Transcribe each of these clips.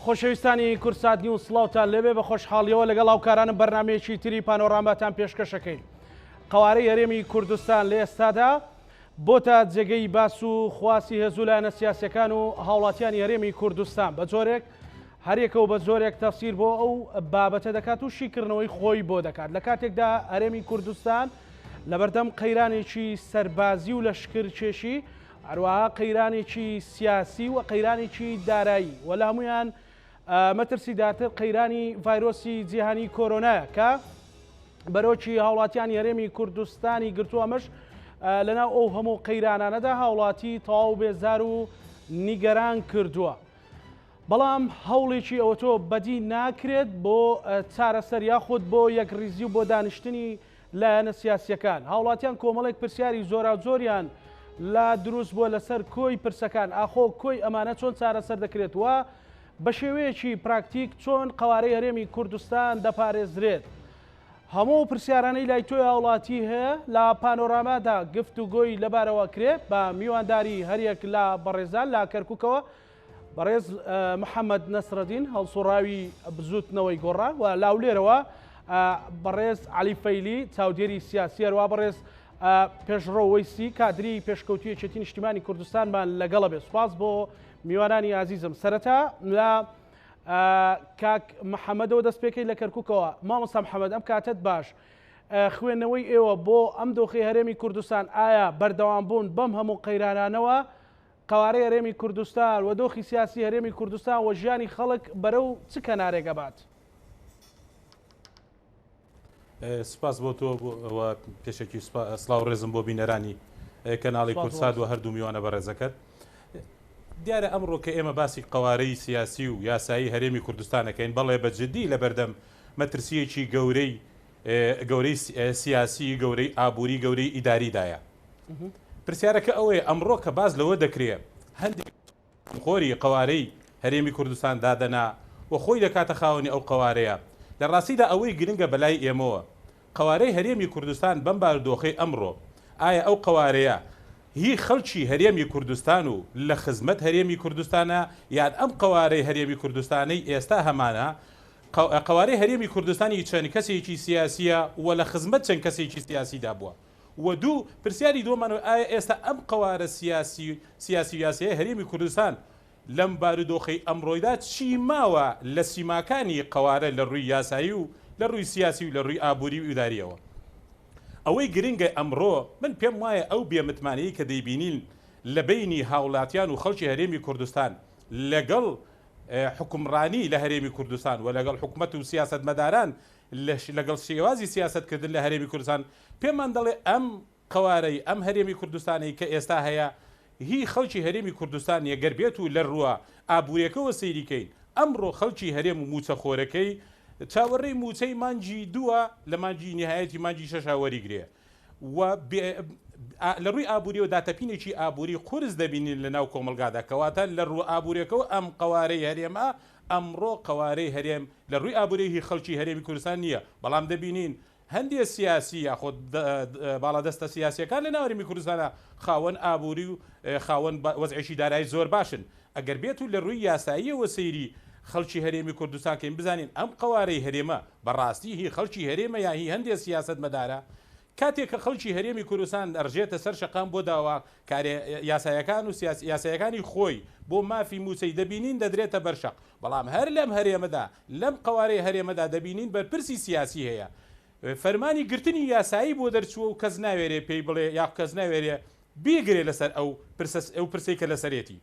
خۆشەویستانی کورسات نیوز سڵاوتان لەبێ بە خۆشحاڵیەوە لەگەڵ هاوکارانم بەرنامەیەکی تری پانۆراماتان پێشکەشەکەین. قەوارەی هەرێمی کوردستان لە ئێستادا بۆتە جێگەی باس و خواسی هێزوو لایەنە سیاسیەکان و هاوڵاتیانی هەرێمی کوردستان بە جۆرێک هەرێکە و بە زۆرێک تەفسیر بۆ ئەو بابەتە دەکات و شیکردنەوەی خۆی بۆ دەکات. لە کاتێکدا هەرێمی کوردستان لەبەردەم قەیرانێکی سەربازی و لەشکرکێشی هەروەها قەیرانێکی سیاسی و قەیرانێکی دارایی و لە هەمویان مەترسی داتر قەیرانی ڤایرۆسی جیهانی کۆرۆنایە کە بەرۆکی هاوڵاتیانی هەرێمی کوردستانی گرتووەمەش لەناو ئەو هەموو قەیرانانەدا هاوڵاتی تەواو بێزار و نیگەران کردووە. بەڵام هەوڵێکی ئەوە تۆ بەدی ناکرێت بۆ چارەسەر یاخود بۆ یەکریزی و بۆ دانیشتنی لایەنە سیاسیەکان. هاوڵاتیان کۆمەڵێک پرسیاری زۆرا زۆریان لا دروست بووە لەسەر کۆی پرسەکان ئاخۆ کۆی ئەمانە چۆن چارەسەر دەکرێت وە بە شێوەیەکی پراکتیک چۆن قەوارەی هەرێمی کوردستان دەپارێزرێت. هەموو پرسیارانەی لای تۆی هاوڵاتی هەیە لە پانۆرامادا گفتوگۆی لەبارەوە کرێت بە میوانداری هەریەک لە بەڕێزان لا کەرکووکەوە بەڕێز محەممەد نەسرەدین هەڵسوڕاوی بزوتنەوەی گۆڕا و لاولێرەوە بەڕێز عەلی فەیلی چاودێری سیاسی هەروە بەڕێز پێشڕۆ وەیسی کادری پێشکەوتوی یەکێتی نیشتیمانی کوردستانمان لەگەڵە بێت. سوپاس بۆ میوانانی عزیزم. سەرەتا لە کاک محەممەدەوە دەست پێکەی لە کەرکووکەوە. مامۆستا محەممەد ئەم کاتت باش خوێندنەوەی ئێوە بۆ ئەم دۆخی هەرێمی کوردستان ئایا بەردەوام بوون بەم هەموو قەیرانانەوە قەوارەی هەرێمی کوردستان و دۆخی سیاسی هەرێمی کوردستان و ژیانی خەڵک بەرەو چ کەنارێکە بات؟ سپاس بۆ تۆ پێشێکی سلااو ڕێزم بۆ بینەرانی کەناڵی کورسات و هەردوو میوانە بەڕێزەکەت. دیارە ئەمڕۆ کە ئێمە باسی قەوارەی سیاسی و یاسایی هەرێمی کوردستانەکەین بەڵێ بەجددی لە بەردەم مەترسیەکی گەورەی سیاسی گەورەی ئابووری گەورەی ئیداریدایە. پرسیارەکە ئەوەیە ئەمڕۆ کە باز لەوە دەکرێت هەندێک خۆری قەوارەی هەرێمی کوردستان دادەنا و خۆی دەکاتە خاوەنی ئەو قەوارەیە. لە ڕاستیدا ئەوەی گرنگە بەلای ئێمەوە قەوارەی هەرێمی کوردستان بەم بارودۆخەی ئەمڕۆ ئایا ئەو قەوارەیە هی خەڵکی هەرێمی کوردستان و لە خزمەت هەرێمی کوردستانە یان ئەم قەوارەی هەرێمی کوردستانەی ئێستا هەمانە قەوارەی هەرێمی کوردستانی چەند کەسێکی سیاسیە و لە خزمەت چەند کەسێکی سیاسیدا بووە. و دوو پرسیاری دۆمانەوە ئایا ئێستا ئەم قەوارە سیاسی هەرێمی کوردستان لەم بارودۆخەی ئەمڕۆیدا چی ماوە لە سیماکانی قەوارە لە ڕووی یاسایی و لە ڕووی سیاسی و لە ڕووی ئابووری و ئیداریەوە. ئەوەی گرنگە ئەمڕۆ من پێم وایە ئەو بێمتمانەیە کە دەیبینین لە بینی هاوڵاتیان و خەڵکی هەرێمی کوردستان لەگەڵ حکومڕانی لە هەرێمی کوردستان و لەگەڵ حکوومەت و سیاستمەداران لەگەڵ شێوازی سیاستکردن لە هەرێمی کوردستان پێمان دەڵێ ئەم قەوارەی ئەم هەرێمی کوردستانی کە ئێستا هەیە هی خەڵکی هەرێمی کوردستان یەگەر بێت و لە ڕووە ئابوووریەکەوە سەیریکەین. ئەمڕۆ خەڵکی هەرێم و موچەخۆرەکەی چاوەڕێی موچەی مانجی دووە لە مانجی نهایەتی مانجی شەشا وەریگرێ و لە ڕووی ئابووریەوە داتەپینێکی ئابووری قورس دەبینین لە ناو کۆمەلگادا کەواتە لە ڕوو ئابووریەکەەوە ئەم قەوارەی هەرێمە ئەمڕۆ قەوارەی هەرێم لە ڕووی ئابووری خەڵکی هەرێمی کوردستان نییە. بەڵام دەبینین هەندێک سیاسی یاخۆ باڵادەستە سیاسیەکان لە ناوەرێمی کوردستانە خاوەن ئابووری و خاوەن وەزعێکی دارایی زۆر باشن. ئەگەر بێت و لە ڕووی یاساییەوە سەیری خەڵکی هەرێمی کوردستانکەین بزانین ئەم قەوارەی هەرێمە بەڕاستی هی خەڵکی هەرێمە یا هی هەندێک سیاست مەدارە کاتێک کە خەڵکی هەرێمی کوردستان ئەڕژێتە سەر شەقام بۆ داوا کارێ یاسایەکان و یاسایەکانی خۆی بۆ مافی موچەی دەبینین دەدرێتە بەرشەق. بەڵام هەر لەم هەرێمەدا لەم قەوارەی هەرێمەدا دەبینین بەرپرسی سیاسی هەیە. فەرمانی گرتنی یاسایی بۆ دەرچووە و کەس ناوێرێ پێی بڵێ یا کەس ناوێرێ بیگرێ لەسەر ئەو پرسەی کە لەسەرێتی.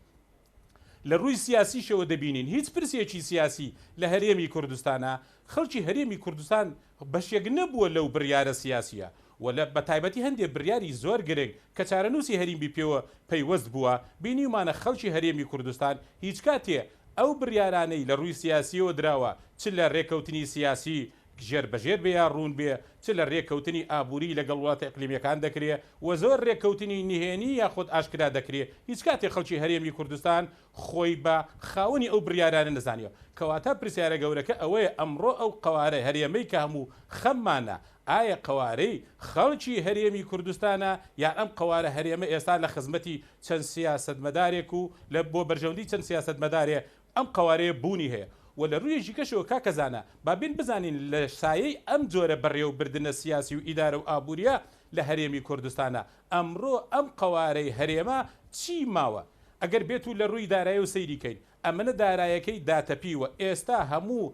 لە ڕووی سیاسیشەوە دەبینین هیچ پرسێکی سیاسی لە هەرێمی کوردستانە خەڵکی هەرێمی کوردستان بەشێک نەبووە لەو بڕیارە سیاسیە و لە بەتایبەتی هەندێک بڕیاری زۆر گرنگ کە چارەنووسی هەرێمی پێوە پەیوەست بووە بینیمانە خەڵکی هەرێمی کوردستان هیچ کاتێ ئەو بڕیارانەی لە ڕووی سیاسیەوە دراوە چ لە ڕێکەوتنی سیاسی ژێر بەژێر بێ یا ڕوون بێ چ لە ڕێکەوتنی ئابووری لەگەڵ وڵاتە ئەقلیمیەکان دەکرێت و زۆر ڕێکەوتنی نهێنی یاخود ئاشکرا دەکرێت هیچ کاتێک خەڵکی هەرێمی کوردستان خۆی بە خاوەنی ئەو بڕیارانە نەزانیەوە. کەواتە پرسیارە گەورەکە ئەوەیە ئەمڕۆ ئەو قەوارە هەرێمەی کە هەموو خەممانە ئایا قەوارەی خەڵکی هەرێمی کوردستانە یا ئەم قەوارە هەرێمە ئێستا لە خزمەتی چەند سیاستمەدارێک و لە بۆ بەرژەوندی چەند سیاستمەدارێ ئەم قوارەیە بوونی هەیە و لە ڕوویەکی کەشەوە کاکەزانە بابین بزانین لە سایەی ئەم جۆرە بەڕێوەبردنە سیاسی و ئیدارە و ئابوووریە لە هەرێمی کوردستانە ئەمڕۆ ئەم قوارەی هەرێمە چی ماوە ئەگەر بێت و لە ڕووی دارایی و سەیریکەین ئەمەنە دارایەکەی داتەپیوە ئێستا هەموو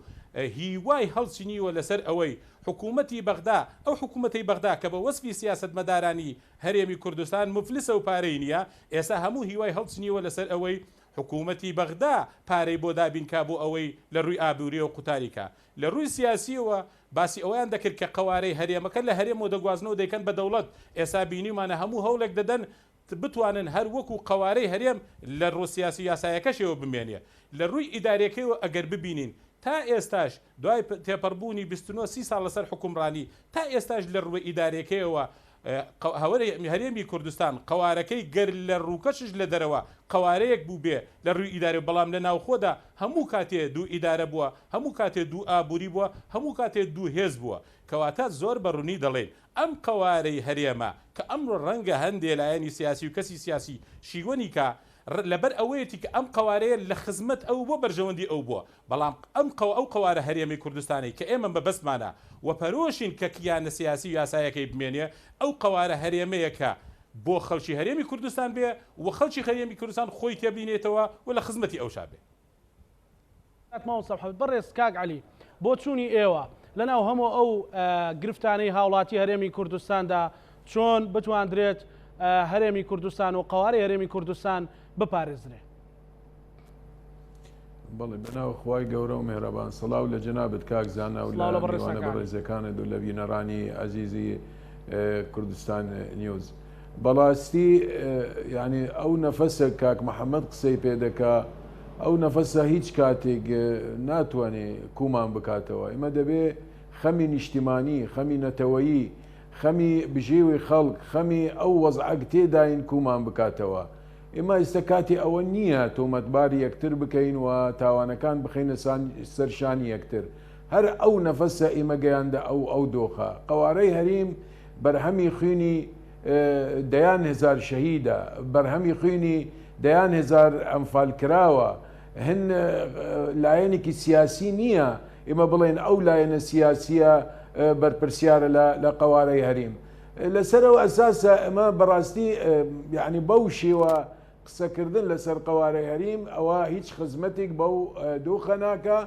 هیوای هەڵچینیوە لەسەر ئەوەی حکوومەتی بەغدا ئەو حکوومەتی بەغدا کە بە وەسفی سیاست مەدارانی هەرێمی کوردستان مفلسە و پارەی نییە ئێستا هەموو هیوای هەڵچینیوە لەسەر ئەوەی حکوومەتی بەغدا پارەی بۆ دابینکا بۆ ئەوەی لە ڕووی ئابووری و قوتاریکە لە ڕووی سیاسیەوە باسی ئەویان دەکرد کە قوارەی هەرێمەکە لە هەرێم و دەگوازنەوە دەیکەن بە دەوڵەت ئێستا بینیمانە هەموو هەوڵێک دەدەن بتوانن هەر وەکو قوارەی هەرێم لە ڕۆ سیاسی یاسایەکەشەوە بمێنێ لە ڕووی ئیدارەکەیەوە ئەگەر ببینین تا ئێستاش دوای تێپەڕبوونی 29 ساڵ لەسەر حکومڕانی تا ئێستاش لە ڕووی ئیدارەکەیەوە هەرێمی کوردستان قوارەکەی گەر لە ڕووکەشش لە دەرەوە قوارەیەک بوو بێ لە ڕووی ئیدارە بەڵام لە ناوخۆدا هەموو کاتێ دوو ئیدارە بووە هەموو کاتێ دوو ئابووری بووە هەموو کاتێ دوو هێز بووە کەواتە زۆر بەڕوونی دەڵێن ئەم قوارەی هەرێمە کە ئەمڕۆ ڕەنگە هەندێ لایەنی سیاسی و کەسی سیاسی شیوەنی کە لەبەر ئەوەیەتی کە ئەم قوارەیە لە خزمەت ئەو بۆ بەرژەوەندی ئەو بووە بەڵام ئەو قوارە هەرێمی کوردستانی کە ئێمە بەبەستمانە و پەرۆشین کە کیانە سیاسی و یاسایەکەی بمێنێ ئەو قوارە هەرێمەیەکە بۆ خەڵکی هەرێمی کوردستان بێ و خەڵکی هەرێمی کوردستان خۆی تێبینێتەوە و لە خزمەتی ئەوشا بێ. بەڕێز کاک عەلی بۆ چوونی ئێوە لەناو هەموو ئەو گرفتانەی هاوڵاتی هەرێمی کوردستاندا چۆن بتواندرێت هەرێمی کوردستان و قوارەی هەرێمی کوردستان بپارێزرێ. بەڵێ بەناو خوای گەورە و مێهرەبان سڵاو لە جەنابەت کاک زانا و لە میوانە بەڕێزەکانت و لە بینەرانی عەزیزی کوردستان نیوز. بەڵاستی یعنی ئەو نەفەسە کاک محەممەد قسەی پێدەکا ئەو نەفەسە هیچ کاتێک ناتوانێت کومان بکاتەوە ئێمە دەبێ خەمی نیشتیمانی خەمی نەتەوەیی خەمی بژێوی خەڵک خەمی ئەو وەزعەک تێداین کومان بکاتەوە ئێمە ئێستا کاتی ئەوە نییە تۆمەتباری یەکتر بکەین و تاوانەکان بخینە سەرشانی یەکتر هەر ئەو نەفەسە ئێمە گەیاندە ئەو دۆخە قوارەی هەریم بەرهەمی خوێنی دەیان هزار شەهیدە بەرهەمی خوێنی دەیان هزار ئەمفال کراوە هەن لایەنێکی سیاسی نییە ئێمە بڵێن ئەو لایەنە سیاسیە بەرپرسیارە لە قوارەی هەریم لەسەرەوە ئەساسە ئەمە بەڕاستی یعنی بەو شێوە قسەکردن لەسەر قوارەی هەریم ئەوە هیچ خزمەتێک بەو دۆخە ناکە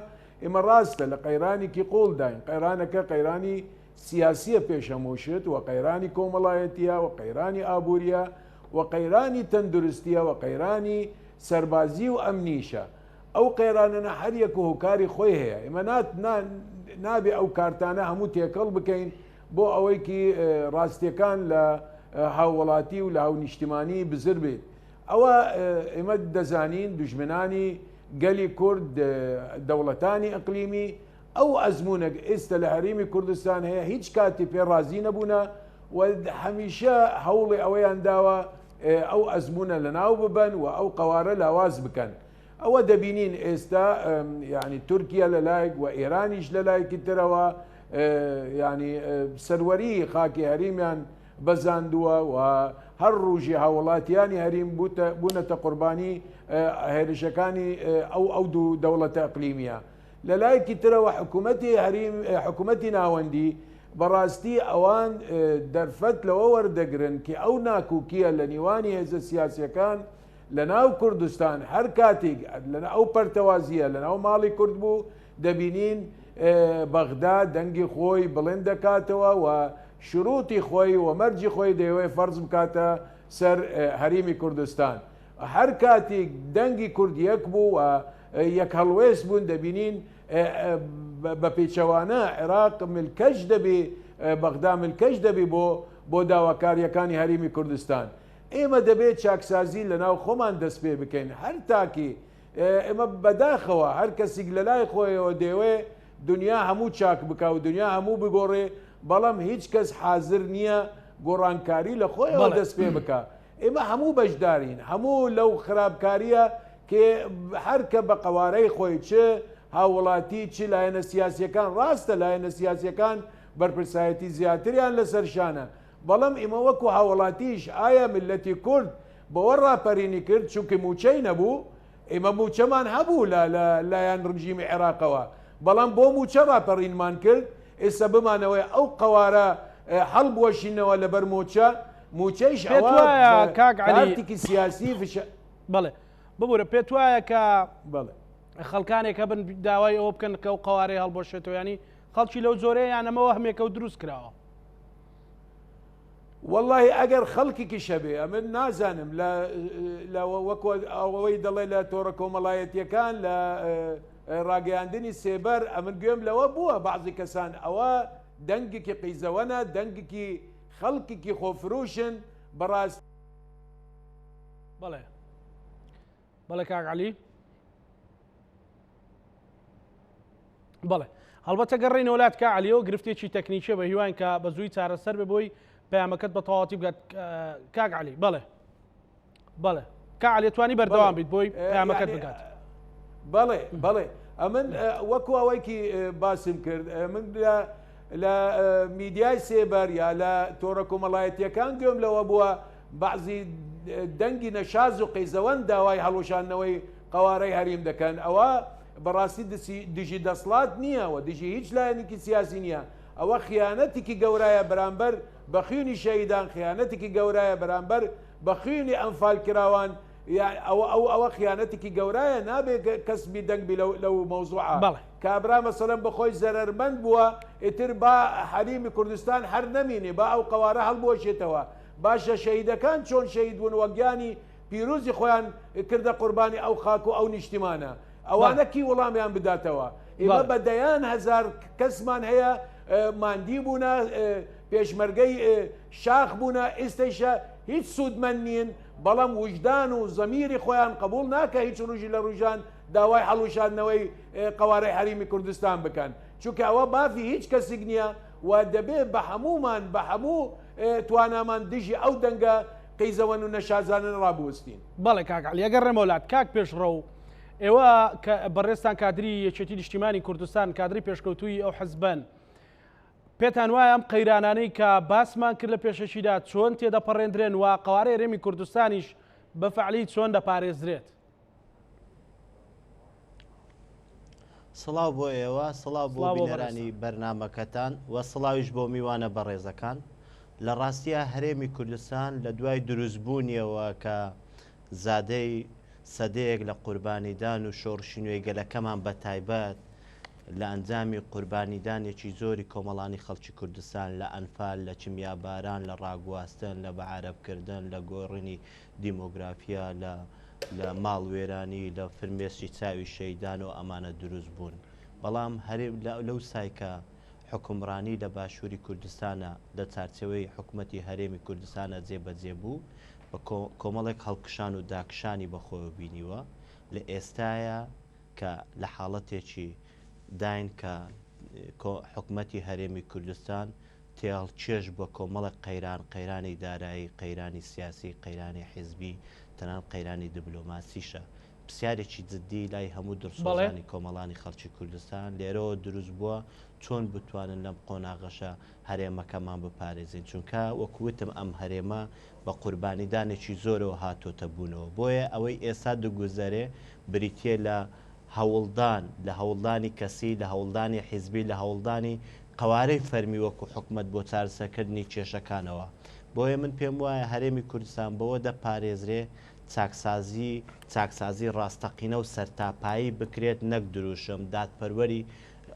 ئێمە ڕاستە لە قەیرانێکی قۆڵداین قەیرانەکە قەیرانی سیاسیە پێشەموشت و قەیرانی کۆمەڵایەتیە و قەیرانی ئابووریە و قەیرانی تەندروستیە و قەیرانی سەربازی و ئەمنیشە ئەو قەیرانەنە هەر یەک و هۆکاری خۆی هەیە ئێمە نابێ ئەو کارتانە هەموو تێکەڵ بکەین بۆ ئەوەیکی ڕاستیەکان لە هاووڵاتی و لە هاونیشتیمانی بزر بێت ئەوە ئێمە دەزانین دوژمنانی گەلی کورد دەوڵەتانی ئەقلیمی ئەو ئەزمونە ئێستا لە هەرێمی کوردستان هەیە هیچ کاتی پێ ڕازی نەبوونە و هەمیشە هەوڵی ئەوەیان داوە ئەو ئەزمونە لەناو ببەن و ئەو قوارە لاواز بکەن ئەوە دەبینین ئێستا یعنی تورکیا لەلایەک و ئێرانیش لەلایەکی ترەوە ینی سەروەری خاکی هەریمیان بەزاندووە و هەر ڕۆژی هاوڵاتیانی هەریم بوونەتە قوربانی هێرشەکانی ئەو دوو دەوڵەتە ئەقلیمیە لەلایەکی ترەوە حکوومەتی ناوەندی بەڕاستی ئەوان دەرفەت لەوە وەردەگرن کە ئەو ناکوکیە لە نیوانی هێزە سیاسیەکان لە ناو کوردستان هەر کاتێک لە ئەو پەرتەوازیە لە ناو ماڵی کورد بوو دەبینین بەغدا دەنگی خۆی بڵێن دەکاتەوە و شروعی خۆی و مەرجی خۆی دەیەوێت فەرز بکاتە سەر هەریمی کوردستان هەر کاتێک دەنگی کورد یەک بوو و یەک هەڵوێست بوون دەبینین بە پێچەوانە عێراق ملکەش دەبێ بەغدا ملکەش دەبێ بۆ داواکاریەکانی هەریمی کوردستان ئێمە دەبێت چاکسازی لە ناو خۆمان دەست پێ بکەین هەر تاکی ئێمە بەداخەوە هەر کەسێک لە لای خۆیەوە دەیەوێ دنیا هەموو چاک بکە و دنیا هەموو بگۆڕێ بەڵام هیچ کەس حاضر نییە گۆڕانکاری لە خۆیەوە دەست پێ بکە ئێمە هەموو بەشدارین هەموو لەو خراپکاریە کە هەرکە بە قوارەی خۆی چ هاوڵاتی چ لایەنە سیاسیەکان ڕاستە لایەنە سیاسیەکان بەرپرسایەتی زیاتریان لەسەرشانە بەڵام ئێمە وەکو هاوڵاتیش ئایا ملەتی کورد بەوە ڕاپەرینی کرد چونکە موچەی نەبوو ئێمە موچەمان هەبوو لایەن ڕژیمی عێراقەوە بەڵام بۆ موچە ڕاپەڕینمان کرد ئێستا بمانەوەی ئەو قەوارە هەڵبوەشینەوە لەبەر موچە موچەیش کاگعاتێکی سیاسی بڵێ ببوورە پێت وایە کە خەڵکانێکە بن داوای ئەوە بکەن کە ئەو قەوارەی هەڵبۆشێتەوە ینی خەڵکی لەو زۆرەیە یانەمەوە هەمێکە و دروست کراوە والله ئەگەر خەڵکیکی شەبێ ئەمە نازانم لە وەکو ئەوەی دەڵێ لە تۆڕە کۆمەڵایەتیەکان لە ڕاگەیاندنی سێبەر ئەمن گوێم لەوە بووە بەعضی کەسان ئەوە دەنگێکی قیزەوەنە دەنگێکی خەڵکێکی خۆفروشن بەڕاست بەڵێ بەڵێ کاک عەلی بەڵێ هەڵبەتە گەڕێنە وڵات کا عەلیەوە گرفتێکی تەکنیکیە بە هیوان کە بە زووی چارەسەر بێ بۆی پەیامەکەت بە تەواوەتی بگات کاک عەلی بەڵێ بەڵێ کا عەلی توانی بەردەوام بیت بۆی پەیامەکەت بگات بەڵێ ئەمن وەکو ئەوەیکی باسم کرد من لە میدیای سێبەر یا لە تۆڕە کۆمەڵایەتیەکان گوێم لەوە بووە بەعزی دەنگی نەشاز و قەیزەوەند داوای هەڵوشانەوەی قەوارەی هەریم دەکەن ئەوە بەڕاستی دژی دەسڵات نییەوە دژی هیچ لایەنێکی سیاسی نییە ئەوە خیانەتێکی گەورایە بەرامبەر بە خوێنی شەهیدان خیانەتێکی گەورایە بەرامبەر بە خوێنی ئەنفال کراوان ئەوە خیانەتێکی گەورایە نابێت کەسبی دەنگبی لەو مەوزوعە کابرا مەسەڵەن بەخۆی زەرەرمەند بووە ئیتر با حەریمی کوردستان هەر نەمینێ با ئەو قەوارە هەڵبۆشێتەوە باشە شەهیدەکان چۆن شەهید بوون وەگیانی پیرۆزی خۆیان کردە قوربانی ئەو خاک و ئەو نیشتیمانە ئەوانەکی وەڵامیان بداتەوە ئێمە بەدەیان هەزار کەسمان هەیە ماندی بوونە پێشمەرگەی شاخ بوونە ئێستەیشە هیچ سوودمەند نین بەڵام وجدان و زەمیری خۆیان قبول ناکە هیچ ڕژی لە ڕوژان داوای هەڵوشاندنەوەی قەوارەی هەریمی کوردستان بکەن چونکە ئەوە بافی هیچ کەسێک نییە و دەبێت بە هەمومان بە هەموو توانامان دژی ئەو دەنگە قەیزەوەن و نەشازانن ڕابوەستین. بەڵێ کاک عەلی ئەگەڕێمە وڵات کاک پێشڕە و ئێوە بەڕێستان کادری یەکێتی نیشتیمانی کوردستان کادری پێشکەوتووی ئەو حەزبن پێتان وایە ئەم قەیرانانەی کە باسمان کرد لە پێشەشیدا چۆن تێدەپەڕێندرێن و قەوارەی هەرێمی کوردستانیش بەفعلی چۆن دەپارێزرێت؟ سڵاو بۆ ئێوە سڵاو بۆ بینەرانی بەرنامەکەتان و سڵاویش بۆ میوانە بەڕێزەکان لە ڕاستیە هەرێمی کوردستان لە دوای دروستبوونیەوە کە زادەی سەدەیەک لە قوربانیدان و شۆڕشی نوێی گەلەکەمان بە تایبەت لە ئەنجامی قوربانیدانێکی زۆری کۆمەڵانی خەڵکی کوردستان لە ئەنفال لە چمیاباران لە ڕاگواستن لە بەعارەبکردن لە گۆڕینی دیمۆگرافیا لە ماڵوێرانی لە فرمێسکی چاوی شەیدان و ئەمانە دروست بوون بەڵام لەو سایکە حکومڕانی لە باشووری کوردستانە لە چارچەوەی حکوومەتی هەرێمی کوردستانە جێبەجێ بوو بە کۆمەڵێک هەڵکشان و داکشانی بەخۆی بینیوە لە ئێستاە کە لە حاڵەتێکی داین کە حکوومەتی هەرێمی کوردستان تێڵ چێژ بە کۆمەڵک قەیرانی دارایی قەیرانی سیاسی قەیرانی حیزبی تەنان قەیرانی دیبلۆماسیشە پرسیارێکی جددی لای هەموو دەرسۆزانی کۆمەڵانی خەڵکی کوردستان لێرەوە دروست بووە چۆن بتوانن لەم قۆناغەشە هەرێمەکەمان بپارێزین چونکە وەکوتم ئەم هەرێمە بە قوربانیدانێکی زۆرەوە هاتۆتە بوونەوە بۆیە ئەوەی ئێستا دوگوزەرێ بریتە لە هەوڵدان لە هەوڵدانی کەسی لە هەوڵدانی حیزبی لە هەوڵدانی قەوارەی فەرمی وەکو حکومت بۆ چارەسەرکردنی کێشەکانەوە بۆیە من پێم وایە هەرێمی کوردستان بەوە دەپارێزرێ چاکسازی ڕاستەقینە و سەرتاپایی بکرێت نەک دروشم دادپەروەری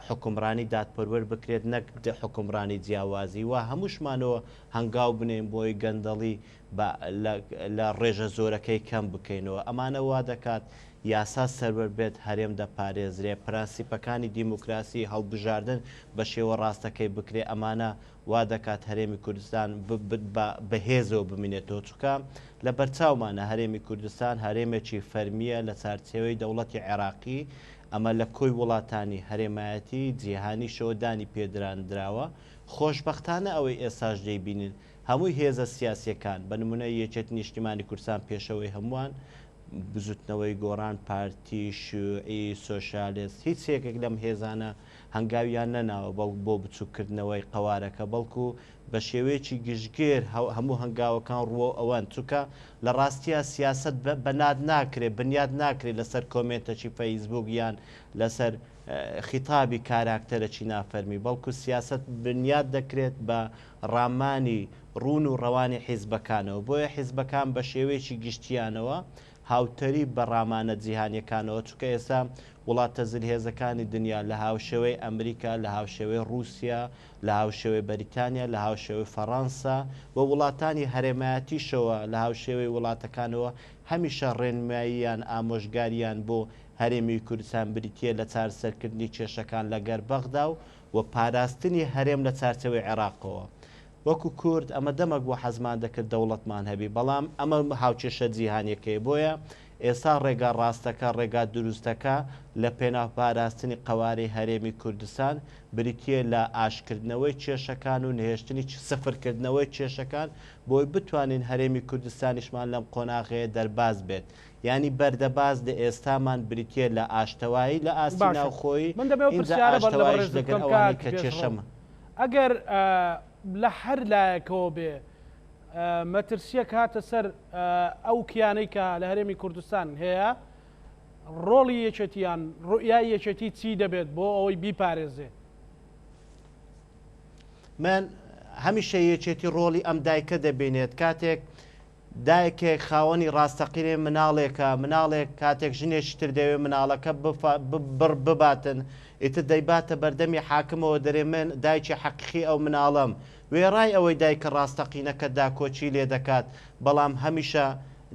حکومڕانی دادپەروەر بکرێت نەک حکومڕانی جیاوازی و هەمووشمانەوە هەنگاو بنێن بۆی گەندەڵی لە ڕێژە زۆرەکەی کەم بکەینەوە ئەمانە وا دەکات یاسا سەربەر بێت هەرێم دەپارێزرێ پرەنسیپەکانی دیموکراسی هەڵبژاردن بە شێوە ڕاستەکەی بکرێ ئەمانە وا دەکات هەرێمی کوردستان بەهێزەوە بمینێتەوە چووکە لە بەرچاومانە هەرێمی کوردستان هەرێمێکی فەرمیە لە چارچێوەی دەوڵەتی عێراقی ئەمە لە کۆی وڵاتانی هەرێمایەتی جیهانی شۆدانی پێدراندراوە خۆشبەختانە ئەوەی ئێساش دەیبینین هەمووی هێزە سیاسیەکان بە نمونە یەکێتی نیشتیمانی کوردستان پێشەوەی هەمووان بزوتنەوەی گۆڕان پارتی شوعی سۆشالیست هیچ یەکێک لەم هێزانە هەنگاویان نەناوە بۆ بچووکردنەوەی قەوارەکە بەڵکو بە شێوەیەکی گشتگیر هەموو هەنگاوەکان ڕوە ئەوەن چونکە لە ڕاستیە سیاست بەناد ناکرێت بنیاد ناکرێت لەسەر کۆمنتێکی فەیسبوک یان لەسەر خیتابی کاراکتەرەکی نافەرمی بەڵکو سیاست بنیاد دەکرێت بە ڕامانی ڕون و ڕەوانی حیزبەکانەوە بۆیە حیزبەکان بە شێوەیەکی گشتیانەوە هاوتەری بە ڕامانە جیهانیەکانەوە چونکە ئێستا وڵاتە زلهێزەکانی دنیا لە هاوشێوەی ئەمریکا لە هاوشێوەی رووسیا لە هاوشێوەی بەریتانیا لە هاوشێوەی فەڕەنسا و وڵاتانی هەرێمایەتیشەوە لە هاوشێوەی وڵاتەکانەوە هەمیشە ڕێنماییان ئامۆژگاریان بۆ هەرێمی کوردستان بریتیە لە چارەسەرکردنی کێشەکان لە گەربەغدا و پاراستنی هەرێم لە چارچەوەی عێراقەوە وەکو کورد ئەمە دەمەک بۆ حەزمان دەکرد دەوڵەتمان هەبی بەڵام ئەمە هاوچێشە جیهانیەکەی بۆیە ئێستا ڕێگا ڕاستەکە ڕێگا دروستەکە لە پێناپاراستنی قەوارەی هەرێمی کوردستان بریتیە لە ئاشکردنەوەی کێشەکان و نهێشتنی سفرکردنەوەی کێشەکان بۆی بتوانین هەرێمی کوردستانیشمان لەم قۆناغەیە دەرباز بێت ینی بەردەباز لە ئێستامان بریتیە لە ئاشتەوایی لە ئاستی ناوخۆی لەگەر ئەوانەی کە کێشەمە ئەگەر لە هەر لایەکەوە بێ مەترسیەک هاتە سەر ئەو کیانەی کە لە هەرێمی کوردستان هەیە ڕۆڵی یەکێتیان ڕوئیای یەکێتی چی دەبێت بۆ ئەوەی بیپارێزێ من هەمیشە یەکێتی ڕۆڵی ئەم دایکە دەبێنێت کاتێک دایکێک خاوەنی ڕاستەقینێ مناڵێک کاتێک ژنێکی تر دەوێت مناڵەکە بباتن ئیتر دەیباتە بەردەمی حاکمەوە دەرێ من دایکی حەقیقی ئەو مناڵم وێڕای ئەوەی دایکە ڕاستەقینەکە داکۆچی لێ دەکات بەڵام هەمیشە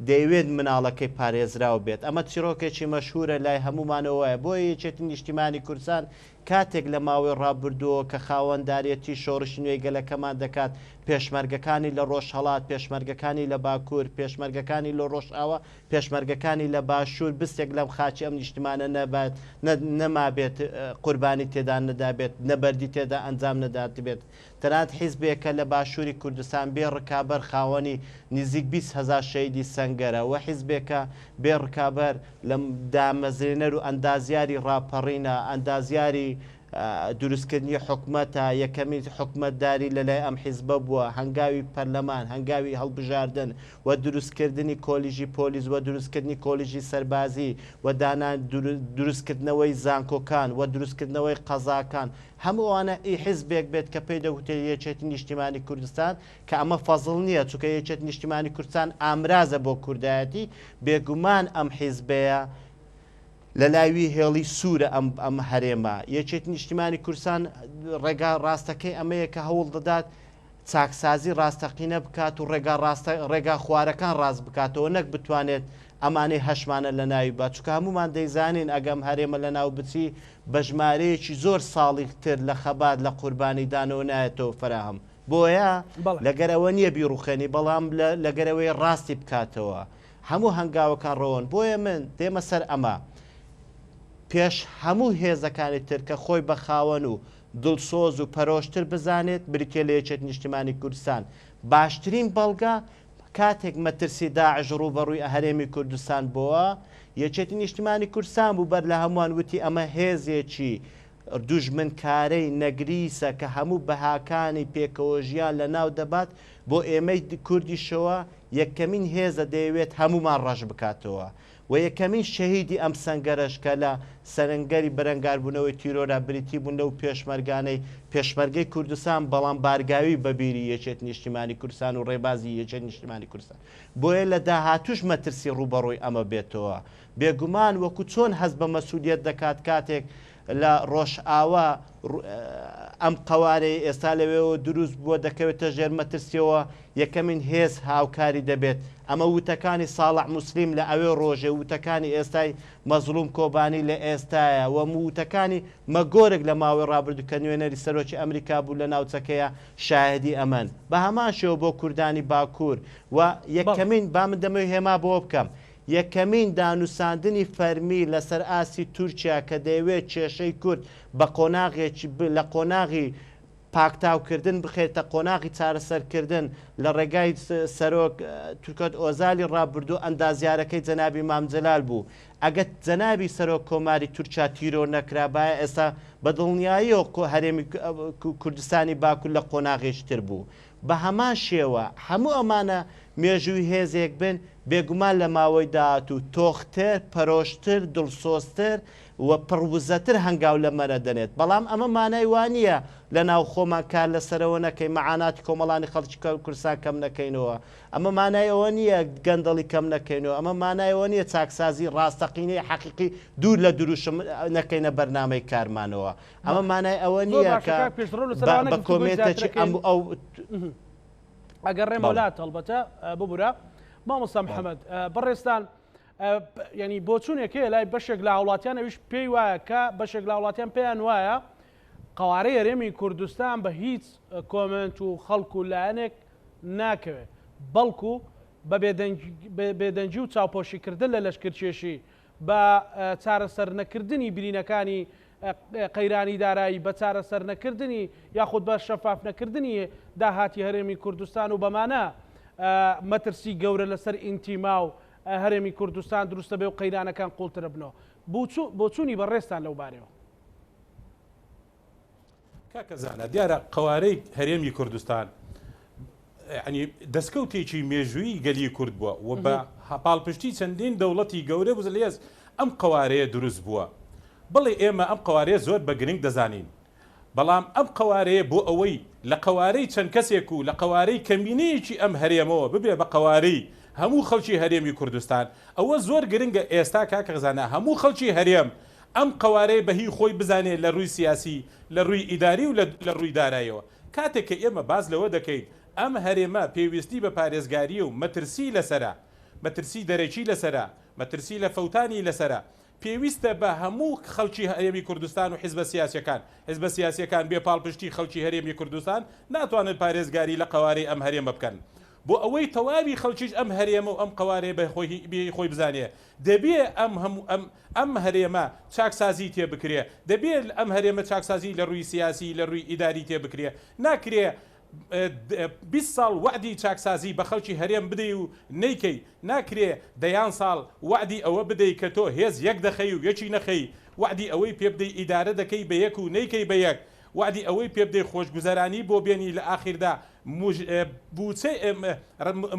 دەیوێت مناڵەکەی پارێزراو بێت ئەمە چیرۆکێکی مەشهورە لای هەمومانەوەیە بۆیە یەکێتی نیشتیمانی کوردستان کاتێک لە ماوەی ڕابردووە کە خاوەنددارەتی شۆڕشی نوێی گەلەکەمان دەکات پێشمەرگەکانی لە ڕۆژهەڵات پێشمەرگەکانی لە باکوور پێشمەرگەکانی لە ڕۆژئاوە پێشمەرگەکانی لە باشوور بستێک لەم خاچی ئەم نیشتیمانە نەمابێت قوربانی تێدا نەدابێت نەبەردی تێدا ئەنجام نەدات بێت تەنانەت حیزبێکە لە باشووری کوردستان بێ ڕکابەر خاوەنی نزیک 20,000 شەیدی سەنگەرە و حیزبێکە بێ ڕکابەر لە دامەزرێنەر و ئەندازیاری ڕاپەڕینە ئەندازیاری دروستکردنی حکومەتە یەکەمی حکومەتداری لەلای ئەم حیزبە بووە هەنگاوی پەرلەمان هەنگاوی هەڵبژاردن و دروستکردنی کۆلیژی پۆلیس و دروستکردنی کۆلیژی سەربازی و دانان دروستکردنەوەی زانکۆکان و دروستکردنەوەی قەزاکان هەمووانە ئی حیزبێک بێت کە پێی دەوتێت یەکێتی نیشتیمانی کوردستان کە ئەمە فەزڵ نییە چونکە یەکێتی نیشتیمانی کوردستان ئامرازە بۆ کوردایەتی بێگومان ئەم حیزبەیە لە لاوی هێڵی سوورە ئەم هەرێمە یەکێتی نیشتیمانی کوردستان ڕێگا ڕاستەکەی ئەمەیە کە هەوڵ دەدات چاکسازی ڕاستەقینە بکات و ڕێگا خوارەکان ڕاست بکاتەوە نەک بتوانێت ئەمانەی هەشمانە لە ناوی با چونکە هەمومان دەیزانین ئەگەم هەرێمە لە ناو بچی بە ژمارەیەکی زۆر ساڵی تر لە خەبات لە قوربانی دانەوە نایەتەوە فراهم بۆیە لەگەرەوە نییە بیرروخێنی بەڵام لەگەرەوەی ڕاستی بکاتەوە هەموو هەنگاوەکان ڕۆن بۆیە من دێمە سەر ئەمە پێش هەموو هێزەکانی تر کە خۆی بە خاوەن و دڵسۆز و پەرۆشتر بزانێت بریتێ لە یەکێتی نیشتیمانی کوردستان باشترین بەڵگا کاتێک مەترسی داعش ڕوبەڕووی هەرێمی کوردستان بووە یەکێتی نیشتیمانی کوردستان بوو بەر لە هەمووان وتی ئەمە هێزێکی دوژمنکارەی نەگریسە کە هەموو بەهاکانی پێکەوەژیان لە ناو دەبات بۆ ئێمەی کوردیشەوە یەکەمین هێزە دەیەوێت هەمومان ڕەش بکاتەوە و یەکەمین شەهیدی ئەم سەنگەرەش کە لە سەرنگەری بەرەنگاربوونەوەی تیرۆرا بریتی بوون لەو پێشمەرگەی کوردستان بەڵام بارگاوی بەبیری یەکێتی نیشتیمانی کوردستان و ڕێبازی یەکێتی نیشتیمانی کوردستان بۆیە لە داهاتوش مەترسی ڕوبەڕووی ئەمە بێتەوە بێگومان وەکو چۆن هەست بە مەسوولیەت دەکات کاتێک لە ڕۆژئاوا ئەم قەوارەی ئێستا لەوێەوە دروست بووە دەکەوێتە ژێر مەترسیەوە یەکەمین هێز هاوکاری دەبێت ئەمە وتەکانی ساڵح موسلیم لە ئەوێ ڕۆژێ وتەکانی ئێستای مەزلوم کۆبانی لە ئێستایە و وتەکانی مەگۆرێک لە ماوەی ڕابردوو کە نوێنەری سەرۆکی ئەمریکا بوو لە ناوچەکەیە شاهدی ئەمەن بە هەمان شێوە بۆ کوردانی باکوور و یەکەمین با من دەمەوێت هێما بۆ بکەم یەکەمین دانووساندنی فەرمی لەسەر ئاسی تورکیا کە دەیەوێت کێشەی کورد بە لە قۆناغی پاکتاوکردن بخێتە قۆناغی چارەسەرکردن لە ڕێگای سەرۆک تورکەت ئۆزالی ڕابردوو ئەندازیارەکەی جەنابی مامجەلال بوو. ئەگەر جەنابی سەرۆک کۆماری تورکیا تیرۆ نەکرابایە ئێستا بە دڵنیاییەوە هەرێمی کوردستانی باکوور لە قۆناغێشتر بوو. بە هەمان شێوە هەموو ئەمانە مێژووی هێزێک بن بێگومان لە ماوەی داهات و تۆختر پەرۆشتر دڵسۆزتر و پڕوزەتر هەنگاو لە مەرە دەنێت. بەڵام ئەمە مانای وانە لە ناو خۆمان کار لەسەرەوە نەکەین مەعاناتی کۆمەڵانی خەڵکی کوردستان کەم نەکەینەوە. ئەمە مانایەوە نییە گەندەڵی کەم نەکەینەوە. ئەمە مانایەوە نییە چاکسازی ڕاستەقینەی حەقیقی دوور لە دروشم نەکەینە بەرنامەی کارمانەوە. ئەمە مانای ئەوە نییە کە بە کۆمێتێکی ئەو ئەگەر ڕێمەولات هەڵبەتە ببوورە مامۆستا محەممەد بەڕێستان ینی بۆچوونێکەیە لای بەشێک لە هاوڵاتیان ئەویش پێی وایە کە بەشێک لە هاوڵاتیان پێیان وایە قوارەی هەرێمی کوردستان بە هیچ کۆمنت و خەڵکو و لایەنێک ناکەوێت بەڵکو بە بێدەنجی و چاوپۆشیکردن لە لەشکرکێشی بە چارەسەر نەکردنی برینەکانی قەیرانی دارایی بە چارەسەر نەکردنی یاخود بە شەفاف نەکردنی داهاتی هەرێمی کوردستان و بەمانە مەترسی گەورە لەسەر ئینتیما و هەرێمی کوردستان دروستە بێ و قەیرانەکان قوڵترە بنەوە بۆچوونی بەڕێستان لەو بارەوە کاکەزانە دیارە قوارەی هەرێمی کوردستان ینی دەستکەوتێکی مێژووی گەلی کورد بووە و بە هەپاڵپشتی چەندین دەوڵەتی گەورە بوو لێز ئەم قوارەیە دروست بووە. بڵێ ئێمە ئەم قوارەیە زۆر بە گرنگ دەزانین بەڵام ئەم قوارەیە بۆ ئەوەی لە قوارەی چەند کەسێک و لە قوارەی کەمینەیەکی ئەم هەرێمەوە ببێ بە قوارەی هەموو خەڵکی هەرێمی کوردستان ئەوە زۆر گرنگە ئێستا کاکەزانە هەموو خەڵکی هەرێم ئەم قوارەی بەهی خۆی بزانێت لە ڕووی سیاسی لە ڕووی ئیداری و لە ڕووی داراییەوە. کاتێک کە ئێمە باز لەوە دەکەیت ئەم هەرێمە پێویستی بە پارێزگاری و مەترسی لەسرە مەترسی دەرەکی لەسرە مەترسی لە فەوتانی لەسرە پێویستە بە هەموو خەڵکی هەرێمی کوردستان و حیزبە سیاسیەکان بێ پاڵپشتی خەڵکی هەرێمی کوردستان ناتوانن پارێزگاری لە قوارەی ئەم هەرێمە بکەن بۆ ئەوەی تەواوی خەڵکیش ئەم هەرێمە و ئەم قوارەیە بە خۆی بزانێ دەبێ ئەم هەرێمە چاکسازی تێ بکرێ دەبێت ئەم هەرێمە چاکسازی لە ڕووی سیاسی لە ڕووی ئیداری تێ بکرێ ناکرێ 20 ساڵ وعدی چاکسازی بە خەڵکی هەرێم بدەی و نەیکەی ناکرێ دەیان ساڵ وعدی ئەوە بدەی کە تۆ هێز یەک دەخەی و یەکی نەخەی وعدی ئەوەی پێ بدەی ئیدارە دەکەی بە یەک و نەیکەی بە یەک وعدی ئەوەی پێ بدەی خۆشگوزەرانی بۆ بێنی لە ئاخیردا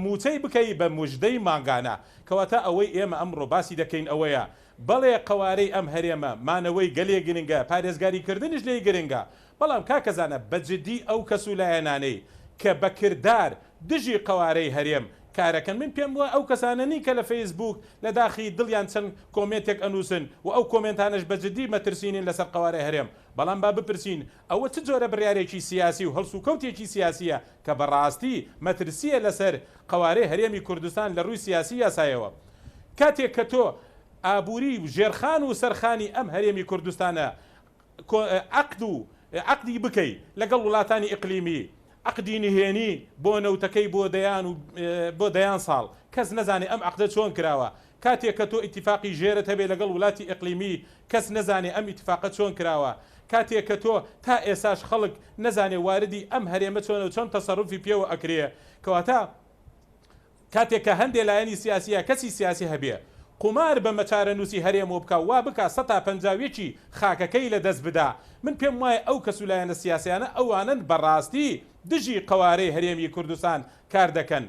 موچەی بکەی بە موژدەی ماگانە کەواتە ئەوەی ئێمە ئەمڕۆ باسی دەکەین ئەوەیە بەڵێ قوارەی ئەم هەرێمە مانەوەی گەلێ گرنگە پارێزگاریکردنش لێ گرنگە بەڵام کاکەزانە بەجددی ئەو کەس و لایەنانەی کە بەکردار دژی قوارەی هەرێم کارەکەن من پێم وە ئەو کەسانەنی کە لە فەیسبوک لە داخی دڵیان چەند کۆمنتێک ئەنووسن و ئەو کۆمنتانش بەجددی مەترسینین لەسەر قوارەی هەرێم بەڵام با بپرسین ئەوە چ جۆرە بڕیارێکی سیاسی و هەڵسوکەوتێکی سیاسیە کە بەڕاستی مەترسیە لەسەر قوارەی هەرێمی کوردستان لە ڕووی سیاسی یاسایەوە کاتێک کە تۆ ئابووری و ژێرخان و سەرخانی ئەم هەرێمی کوردستانە عقدی بکەی لەگەڵ وڵاتانی ئیقلیمی عقدی نهێنی بۆ نەوتەکەی بۆ دەیان ساڵ کەس نەزانێ ئەم عقدە چۆن کراوە کاتێک کە تۆ ئیتیفاقی ژێرت هەبێ لەگەڵ وڵاتی ئیقلیمی کەس نەزانێ ئەم ئیتیفاقە چۆن کراوە کاتێک کە تۆ تا ئێساش خەڵک نەزانێ واردی ئەم هەرێمە چۆنە و چۆن تەسەڕوفی پێوە ئەکرێ کەواتە کاتێک کە هەندێک لایەنی سیاسیە کەسی سیاسی هەبێ قمار بە مەچارە نووسی هەرێمەوە بکە وا بکە 150 خاکەکەی لە دەست بدا من پێم وایە ئەو کەسولایەنە سیاسیانە ئەوانن بەڕاستی دژی قوارەی هەرێمی کوردستان کار دەکەن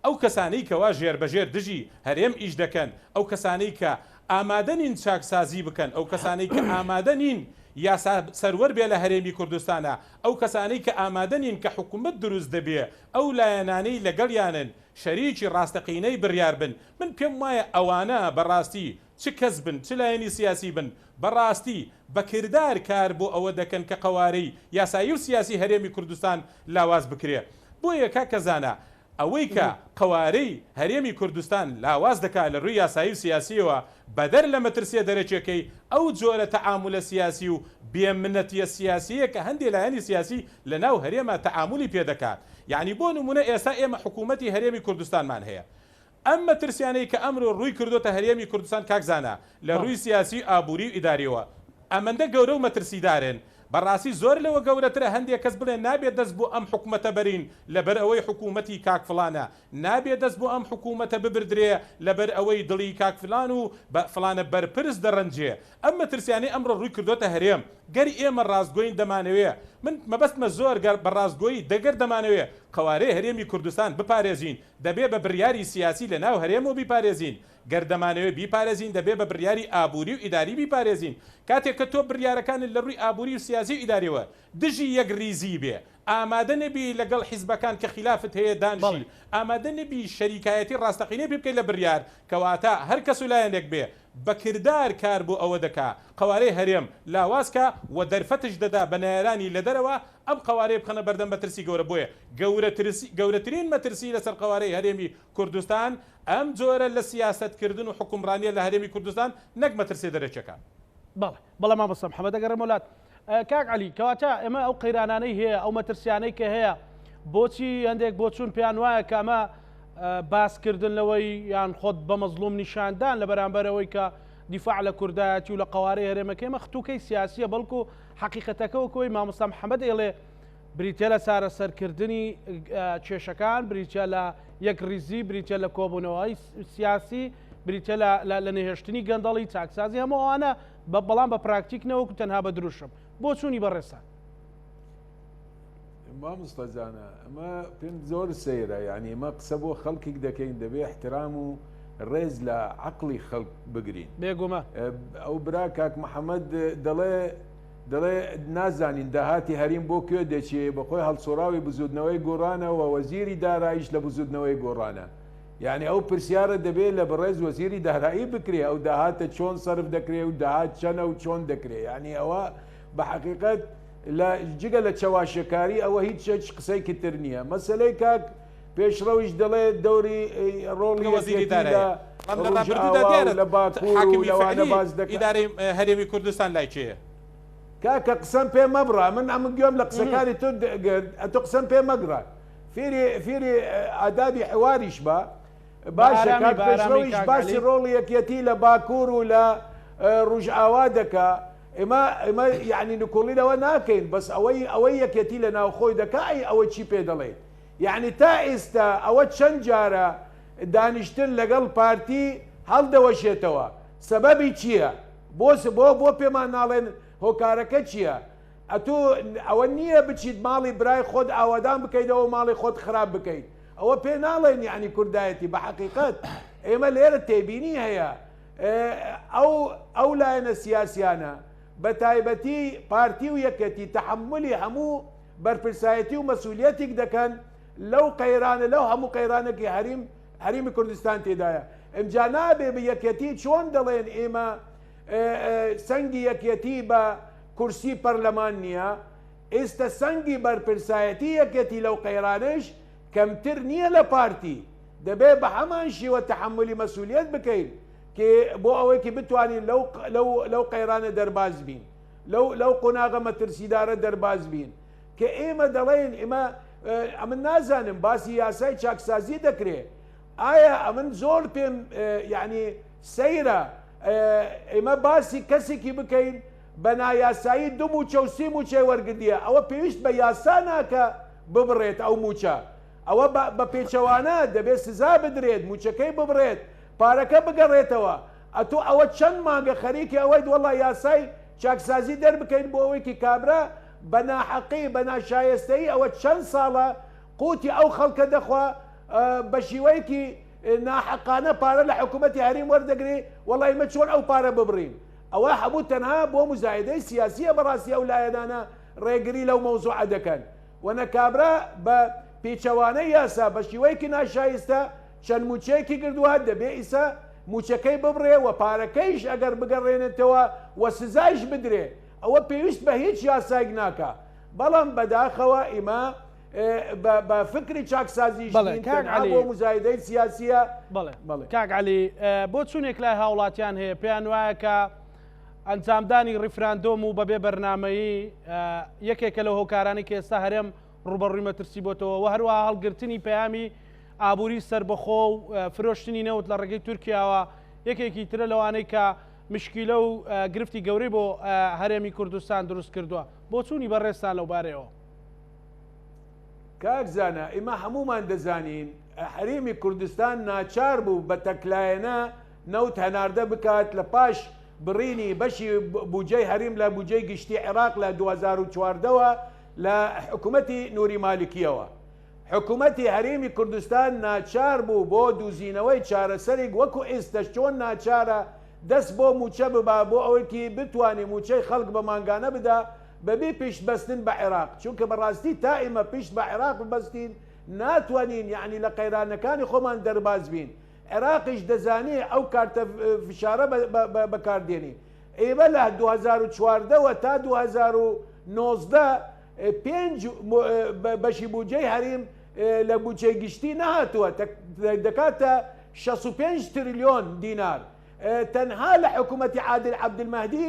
ئەو کەسانەی کەوا ژێربەژێر دژی هەرێم ئیش دەکەن ئەو کەسانەی کە ئامادە نین چاکسازی بکەن ئەو کەسانەی کە ئامادە نین یاسا سەروەر بێ لە هەرێمی کوردستانە ئەو کەسانەی کە ئامادە نین کە حکوومەت دروست دەبێ ئەو لایەنانەی لەگەڵیانن شەریکی ڕاستەقینەی بڕیار بن من پێم وایە ئەوانە بەڕاستی چ کەس بن چ لایەنی سیاسی بن بەڕاستی بەکردار کار بۆ ئەوە دەکەن کە قوارەی یاسایی و سیاسی هەرێمی کوردستان لاواز بکرێ بۆیە کاکەزانە ئەوەی کە قوارەی هەرێمی کوردستان لاواز دەکات لە ڕووی یاسایی و سیاسیەوە بەدەر لە مەترسیە دەرەچێکەکەی ئەو جۆرە تەعاملە سیاسی و بێمنەتیە سیاسیە کە هەندێک لایەنی سیاسی لە ناو هەرێمە تەعاملی پێدەکات یعنی بۆ نمونە ئێستا ئێمە حکوومەتی هەرێمی کوردستانمان هەیە ئەم مەترسیانەی کە ئەمڕۆ ڕووی کردوتە هەرێمی کوردستان کاکزانە لە ڕووی سیاسی ئابووری و ئیداریەوە ئەمەندە گەورە و مەترسیدارن بەڕاستی زۆر لەوە گەورەترە هەندێک کەس بڵێ نابێت دەست بۆ ئەم حکوومەتە بەرین لەبەر ئەوەی حکوومەتی کاک فلانە، نابێت دەست بۆ ئەم حکوومەتە ببردرێ لەبەر ئەوەی دڵی کاک فلان و فلانە بەرپرس دەڕەنجێ. ئەم مەترسیانەی ئەمڕۆ ڕووی کردوتە هەرێم. گەری ئێمە ڕاستگۆین دەمانەوێ، من مەبەستمە زۆر بە ڕاستگۆیی دەگەر دەمانەوێ قەوارەی هەرێمی کوردستان بپارێزین، دەبێ بە بڕیاری سیاسی لە ناو هەرێمەوە بیپارێزین. گەردەمانەوێ بیپارێزین دەبێ بە بڕیاری ئابووری و ئیداری بیپارێزین. کاتێک کە تۆ بڕیارەکانت لە ڕووی ئابووری و سیاسی و ئیداریەوە دژی یەک ریزی بێ، ئامادە نەبی لەگەڵ حیزبەکان کە خلافت هەیە دانشی، ئامادە نەبی شەریکایەتی ڕاستەقینەی بکەیت لە بڕیار کەواتە هەر کەس و لایەنێک بێ بەکردار کار بۆ ئەوە دەکا قەوارەی هەرێم لاوازکە و دەرفەتش دەدا بە نایرانی لە دەرەوە ئەم قەوارەی بخەنە بەردەم بەترسی گەورە. بۆیە گەورەترین مەترسی لەسەر قەوارەی هەرێمی کوردستان ئەم جۆرە لە سیاستکردن و حکومڕانیە لە هەرێمی کوردستان نەک مەترسی دەرەچەکان. بەڵێ مامۆستا محەممەد ئەگەڕێم وڵات کاک عەلی کەواتە ئێمە ئەو قەیرانانەی هەیە ئەو مەترسیانەی کە هەیە بۆچی هەندێک بۆچوون پێیان وایە کە ئەمە باسکردن لەوەی یان خۆت بە مەزلوم نیشاندان لە بەرامبەرەوەی کە دیفاع لە کوردایەتی و لە قەوارەی هەرێمەکەی ئێمە خەتوکەی سیاسیە بەڵکو حەقیقەتەکەوەکەوەی مامۆستا محەممەد ئێڵێ بریتە لە سارە سەرکردنی کێشەکان، بریتە لە یەک ریزی، بریتە لە کۆبوونەوەی سیاسی، بریتە لە نەهێشتنی گەندەڵی چاکسازی هەموو ئەوانە بەڵام بە پراکتیک نەوەکو تەنها بە دروشم بۆ چوونی بەڕێسان. مامۆستازانە ئەمە پێم زۆر سەیرە، یعنی ئمە قسە بۆ خەڵکێک دەکەین دەبێ احترام و ڕێز لە عقلی خەڵک بگرین. بێگومە ئەو برا کاک محەممەد دەڵێ نازانین داهاتی هەریم بۆ کوێ دەچێ بەخۆی هەڵسۆراوی بزودنەوەی گۆڕانە و وەزیری داراییش لە بزودنەوەی گۆڕانە. یعنی ئەو پرسیارە دەبێت لە بەڕێز وەزیری دارایی بکرێ ئەو داهاتە چۆن سرف دەکرێت و داهات چەنە و چۆن دەکرێت. یعنی ئەوە بە حقیقت لە جگە لە چەواشەکاری ئەوە هیچ قسەی کتر نییە. مەسلەی کاک پێشڕەویش دەڵێت دەوری ڕۆڵی وەزیری دارایی لە باکوور و لەوانە باز دەکات. ئیدارەی هەرێمی کوردستان لای چێە؟ کاکە قسەم پێ مەبڕە، من ئەمە گوێم لە قسەکانی تۆ قسەم پێ مەگڕە، فێری ئادابی حواریش بە باشە کاک پێشڕەویش باسی ڕۆڵی یەکێتی لە باکوور و لە ڕوژئاوا دەکا. ئێمە یعنی نکۆڵی لەوە ناکەین، بەس ئەوەی یەکێتی لە ناوخۆی دەکا ئەوە چی پێ دەڵێ. یعنی تا ئێستا ئەوە چەند جارە دانیشتن لەگەڵ پارتی هەڵدەوەشێتەوە، سەبەبی چییە؟ بۆ پێمان ناڵێن هۆکارەکە چییە؟ ئەوە نییە بچیت ماڵی برای خۆت ئاوادان بکەیتەوە ماڵی خۆت خراپ بکەیت، ئەوە پێ ناڵێن یعنی کوردایەتی. بە حقیقت ئێمە لێرە تێبینی هەیە ئەو لایەنە سیاسیانە بە تایبەتی پارتی و یەکەتی تەحملی هەموو بەرپرسایەتی و مەسئولیەتێک دەکەن لەو قەیرانە لەو هەموو قەیرانێکی هەریمی کوردستان تێدایە. ئەمجا نابێ بە یەکەتی چۆن دەڵێن ئێمە سەنگی یەکەتی بە کورسی پەرلەمان نییە، ئێستا سەنگی بەرپرسایەتی یەکەتی لەو قەیرانش کەمتر نییە لە پارتی. دەبێ بە هەمان شێوە تەحملی مەسئولیەت بکەین بۆ ئەوەیکی بتوانین لەو قەیرانە دەرباز بین، لەو قۆناغە مەترسیدارە دەرباز بین کە ئێمە دەڵێن ئەمن نازانم باسی یاسای چاکسازی دەکرێت. ئایا ئەمن زۆر پێم یعنی سەیرە ئێمە باسی کەسێکی بکەین بە نایاسایی دوو موچە و سی موچەی وەرگردیە، ئەوە پێویست بە یاسا ناکە ببڕێت ئەو موچە، ئەوە بە پێچەوانە دەبێت سزا بدرێت، موچەکەی ببڕێت، پارەکە بگەڕێتەوە. ئەوە چەند مانگە خەریکی ئەوەی وەڵا یاسای چاکسازی دەربکەین بۆ ئەوەیکی کابرا بە ناحەقی بە ناشایستەیی ئەوە چەند ساڵە قوتی ئەو خەڵکە دەخوا بە شیوەیەکی ناحەقانە پارە لە حکوومەتی هەریم وەردەگری، وەڵای مە چۆن ئەو پارە ببڕین. ئەوە هەموو تەنها بۆ مزایدەی سیاسیە بەڕاستی ئەو لایەنانە ڕێگری لەو مەوزوعە دەکەن وەنە کابرا بە پێچەوانەی یاسا بە شیوەیەکی ناشایستە چەند موچەیەکی کردووە دەبێ ئیسا موچەکەی ببڕێ و پارەکەیش ئەگەر بگەڕێنێتەوە و سزایش بدرێ. ئەوە پێویست بە هیچ یاسایك ناکە، بەڵام بەداخەوە ئێمە بە فکری چاکسازیش بۆ مزایدەی سیاسیە. بەڵێ کاک عەلی بۆ چونێک لای هاوڵاتیان هەیە پێیان وایە کە ئەنجامدانی ڕیفراندۆم و بەبێ بەرنامەیی یەکێکە لە هۆکارانی کە ئێستا هەرێم ڕوبەڕووی مەترسی بۆتەوە و هەروەها هەڵگرتنی پەیامی ئابووری سربەخۆ و فرۆشتنی نەوت لە ڕێگەی تورکیاوە یەکێکی ترە لەوانەی کە مشکیلە و گرفتی گەورەی بۆ هەرێمی کوردستان دروست کردووە بۆ چوونی بەڕێستان لەو بارەوە کاکزانە ئێمە هەمومان دەزانین هەرێمی کوردستان ناچار بوو بە تەکلایەنە نەوت هەناردە بکات لە پاش بڕینی بەشی بودجەی هەریم لە بودجەی گشتی عێراق لە 2014ەوە لە حکوومەتی نوری مالکیەوە حکوومەتی هەرێمی کوردستان ناچار بوو بۆ دووزینەوەی چارەسەرێک وەکو ئێستش چۆن ناچارە دەست بۆ موچە ببا بۆ ئەوەیکی بتوانێ موچەی خەڵک بە ماگانە بدا بەبێ پیشت بەستن بە عێراق چونکە بەڕاستی تا ئێمە پیشت بە عێراق ببەستین ناتوانین یعنی لە قەیرانەکانی خۆمان دەرباز بین عێراقیش دەزانێ ئەو کارتە فشارە بەکاردێنی ئێمە لە 2014ەوە تا 2019 پێنج بەشی بودجەی هەریم لە بودجەی گشتی نەهاتووە دەکاتە 65 تریلیۆن دینار تەنها لە حکوومەتی عادل عەبدولمەهدی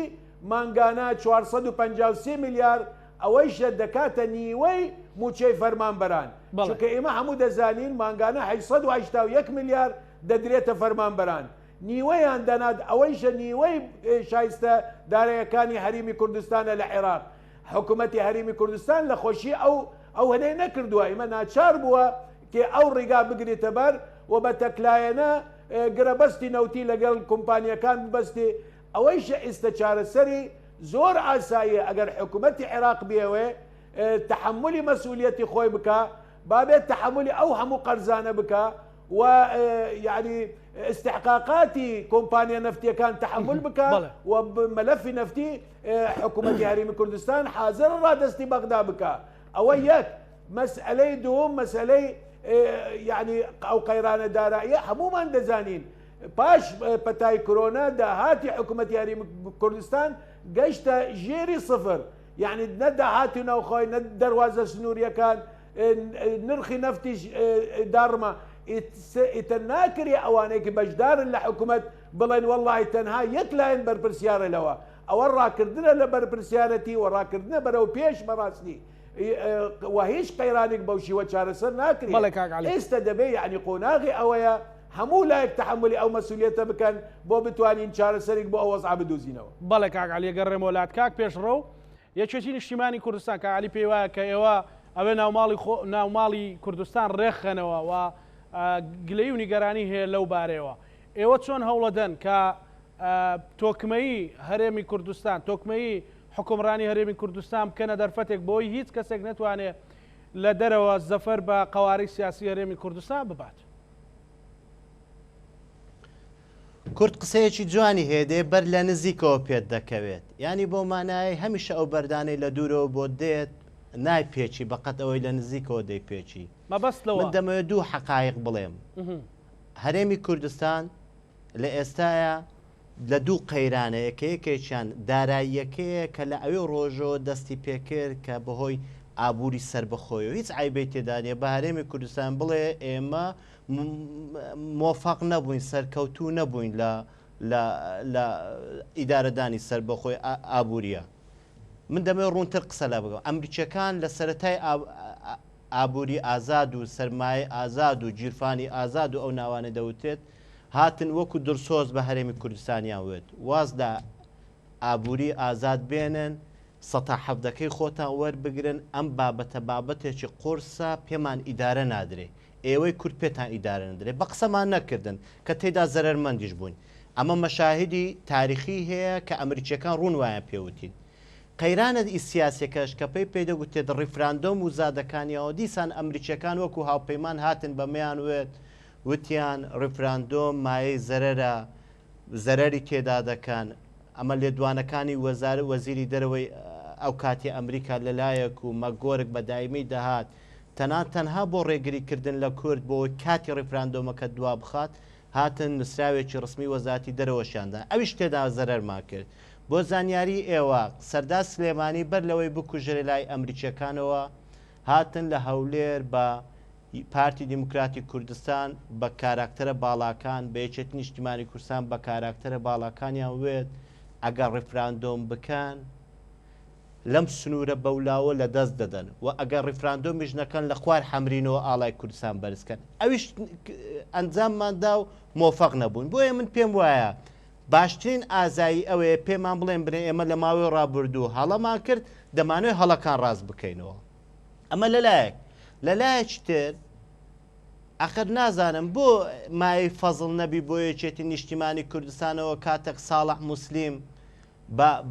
مانگانە 453 میلیار ئەوەیشە دەکاتە نیوەی موچەی فەرمانبەران چونکە ئێمە هەموو دەزانین مانگانە 881 میلیار دەدرێتە فەرمانبەران نیوەیان دەنات ئەوەیشە نیوەی شایستە دارایەکانی هەریمی کوردستانە لە عێراق حکوومەتی هەریمی کوردستان لە خۆشی ئەو هەنەی نەکردووە ئێمە ناچار بووە کە ئەو ڕێگا بگرێتە بەر و بە تەکلایەنە گرەبەستی نەوتی لەگەڵ کۆمپانیەکان ببەستی ئەوەیشە ئێستا چارەسەری زۆر ئاساییە ئەگەر حکوومەتی عێراق بێوێ تحملی مەسئولیەتی خۆی بکە بابێت تحملی ئەو هەموو قەرزانە بکە و یعنی استحقاقاتی کۆمپانیا نەفتیەکان تحمل بکە و مەلەفی نەفتی حکوومەتی هەرێمی کوردستان حازر ڕادستی بەغدا بکە ئەوە یەک مەسئلەی دووەم مەسئلەی یعنی ئەو قەیرانە داراییە هەمومان دەزانین پاش پەتای کۆرۆنا داهاتی حکوومەتی هەرێمی کوردستان گەیشتە ژێری سفر یعنی نە داهاتی ناوخۆی نە دەواازە سنووریەکان نرخی نەفتیش داڕمە ئیتە ناکری ئەوانەیەکی بەشدارن لە حکوومەت بڵێن وەڵڵاهی تەنها یەک لایەن بەرپرسیارە لەوە ئەوە ڕاکردنە لە بەرپرسیارەتی و ڕاکردنە بەرەو پێش بەڕاستی و هیچ قەیرانێک بەو شیوە چارەسەر ناکرێت ئێستا دەبێ یعنی قۆناغی ئەوەیە هەموو لایەک تحملی ئەو مەسئولیەتە بکەن بۆ بتوانین چارەسەرێک بۆ ئەو وەزع بدۆزینەوە بەڵێ کاک عەلی گەڕێمەوەلات کاک پێشڕۆ یەکێتی نیشتیمانی کوردستان کە عەلی پێی وایە کە ئێوە ئەوێ ناوماڵی کوردستان ڕێکخەنەوە و گلەی و نیگەرانی هەیە لەو بارەوە ئێوە چۆن هەوڵەدەن کە تۆکمەیی هەرێمی کوردستان تۆکمەیی حکومڕانی هەرێمی کوردستان بکەنە دەرفەتێک بۆی هیچ کەسێک نەتوانێت لە دەرەوە زەفەر بە قەوارەی سیاسی هەرێمی کوردستان ببات کورد قسەیەکی جوانی هێدێ بەر لە نزیکەوە پێت دەکەوێت ینی بۆ مانای هەمیشە ئەو بەردانەی لە دوورەوە بۆ دێت نایپێکی بەقەت ئەوەی لە نزیکەوە دەیپێکی من دەمەوێت دوو حەقایق بڵێم هەرێمی کوردستان لە ئێستاە لە دوو قەیرانە یەکەیەکێکیان داراییەکەیە کە لە ئەوێ ڕۆژەوە دەستی پێکرد کە بەهۆی ئابووری سربەخۆی و هیچ عیبەی تێدانێ بە هەرێمی کوردستان بڵێ ئێمە مۆفەق نەبووین سەرکەوتوو نەبووین لە ئیدارەدانی سربەخۆی ئابووریە من دەمەوێت ڕوونتر قسە لە بگەم ئەمریکیەکان لە سەرەتای ئابووری ئازاد و سەرمایە ئازاد و گیرفانی ئازاد و ئەو ناوانە دەوتێت هاتن وەکو درسۆز بە هەرێمی کوردستانیان وێت وازدا ئابووری ئازاد بێنن سەتا حەفدەکەی خۆتان وەربگرن ئەم بابەتە بابەتێکی قورسە پێمان ئیدارە نادرێ ئێوەی کورد پێتان ئیدارە نەدرێت بە قسەمان نەکردن کە تێدا زەرمەندیش بووین ئەمە مەشاهدی تاریخی هەیە کە ئەمریکیەکان ڕوون وایە پێوتین قەیرانە سیاسەکەش کە پێی پێدەگوتێت ڕیفراندۆم و زادەکانیەوە دیسان ئەمریکیەکان وەکو هاوپەیمان هاتن بەمەیان وێت وتیان ڕیفراندۆم مایەی زەرەرە زەرەری تێدا دەکەن ئەمە لێدوانەکانی وەزیری دەرەوەی ئەو کاتی ئەمریکا لەلایەک و مەگۆرگ بە دایمی دەهات تەنها بۆ ڕێگریکردن لە کورد بۆ کاتی ڕیفراندۆمەکە دوا بخات هاتن نووسراوێکی ڕسمی وەزاتی دەرەوەشیاندا ئەویش تێدا زەرەرمان کرد بۆ زانیاری ئێوە سەردار سلێمانی بەر لەوەی بکوژرە لای ئەمریکیەکانەوە هاتن لە هەولێر بە پارتی دیموکراتی کوردستان بە کاراکتەرە باڵاکان بە یەکێتی نیشتیمانی کوردستان بە کاراکتەرە باڵاکانیان وێت ئەگەر ڕیفراندۆم بکەن لەم سنوورە بەولاوە لە دەست دەدەن و ئەگەر ڕیفراندۆمیش نەکەن لە خوار حەمرینەوە ئاڵای کوردستان بەرزکەن ئەویش ئەنجامماندا و مۆفەق نەبوون بۆیە من پێم وایە باشترین ئازایی ئەوەیە پێمان بڵێن برێ ئێمە لە ماوەی ڕابردوو هەڵەمان کرد دەمانوێت هەڵەکان ڕاست بکەینەوە. ئەمە لەلایەک تر ئەخر نازانم بۆ مای فەزڵ نەبی بۆ یەکێتی نیشتیمانی کوردستانەوە کاتێک ساڵح موسلیم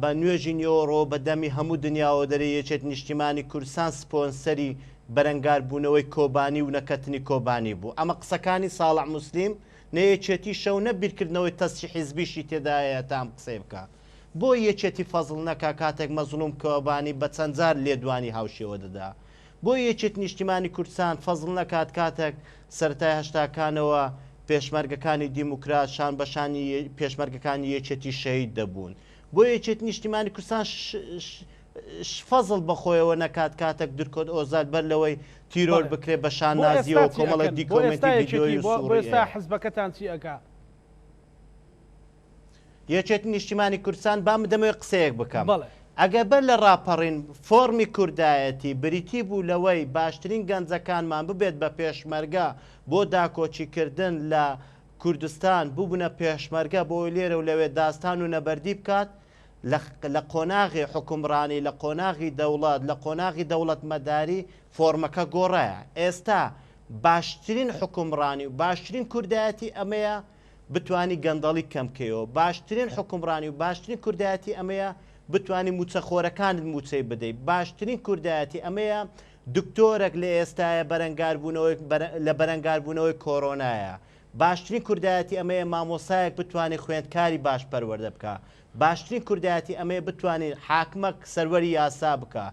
بە نوێژی نیۆڕۆ بە دەمی هەموو دنیاوە دەرێ یەکێت نیشتیمانی کوردستان سپۆنسەری بەرەنگاربوونەوەی کۆبانی و نەکەتنی کۆبانی بوو. ئەمە قسەکانی ساڵح موسلیم نەیەکێتی شەو نەبیرکردنەوەی تەستی حیزبیشی تێدایە تام قسەی بکە. بۆ یەکێتی فەزڵ نەکا کاتێک مەزلوم کۆبانی بە چەند جار لێدوانی هاوشێوە دەدا. بۆ یەکێت نیشتیمانی کوردستان فەزڵ نەکات کاتێک سەرەتای هەشتاکانەوە پێشمەرگەکانی دیموکرات شان بەشانی پێشمەرگەکانی یەکێتی شەهید دەبوون. بۆ یەکێت نیشتیمانی کوردستان فەزڵ بەخۆیەوە نەکات کاتێک دورکۆت ئۆزاد بەر لەوەی تیرۆر بکرێ بە شان نازیەوە کۆمەڵک دیکۆمنتی ڤیدیۆی ئێستا حزبەکەتان چی ئەکا؟ یەکێت نیشتیمانی کوردستان بام دەمەوێت قسەیەک بکەم. ئەگە بەر لە ڕاپەڕین فۆرمی کوردایەتی بریتی بوو لەوەی باشترین گەنجەکانمان ببێت بە پێشمەرگە بۆ داکۆچیکردن لە کوردستان بووبنە پێشمەرگە بۆی لێرە و لەوێ داستان و نەبەردی بکات لە قۆناغی حکومڕانی لە قۆناغی دەوڵات لە قۆناغی دەوڵەت مەداری فۆرمەکە گۆڕایە. ئێستا باشترین حکومڕانی و باشترین کوردایەتی ئەمەیە بتانی گەندەڵی کەمکەوە باشترین حکومڕانی و باشترین کوردایەتی ئەمەیە بتانی موچەخۆرەکانت موچەی بدەیت. باشترین کوردایەتی ئەمەیە دکتۆرێک لە ئێستاە لە بەرەنگاربوونەوەی کۆڕۆنایە. باشترین کوردایەتی ئەمەیە مامۆسایەک بتوانێت خوێندکاری باش پەروەردە بکە. باشترین کوردایەتی ئەمەیە بتوانێت حاکمە سەروەری یاسا بکە.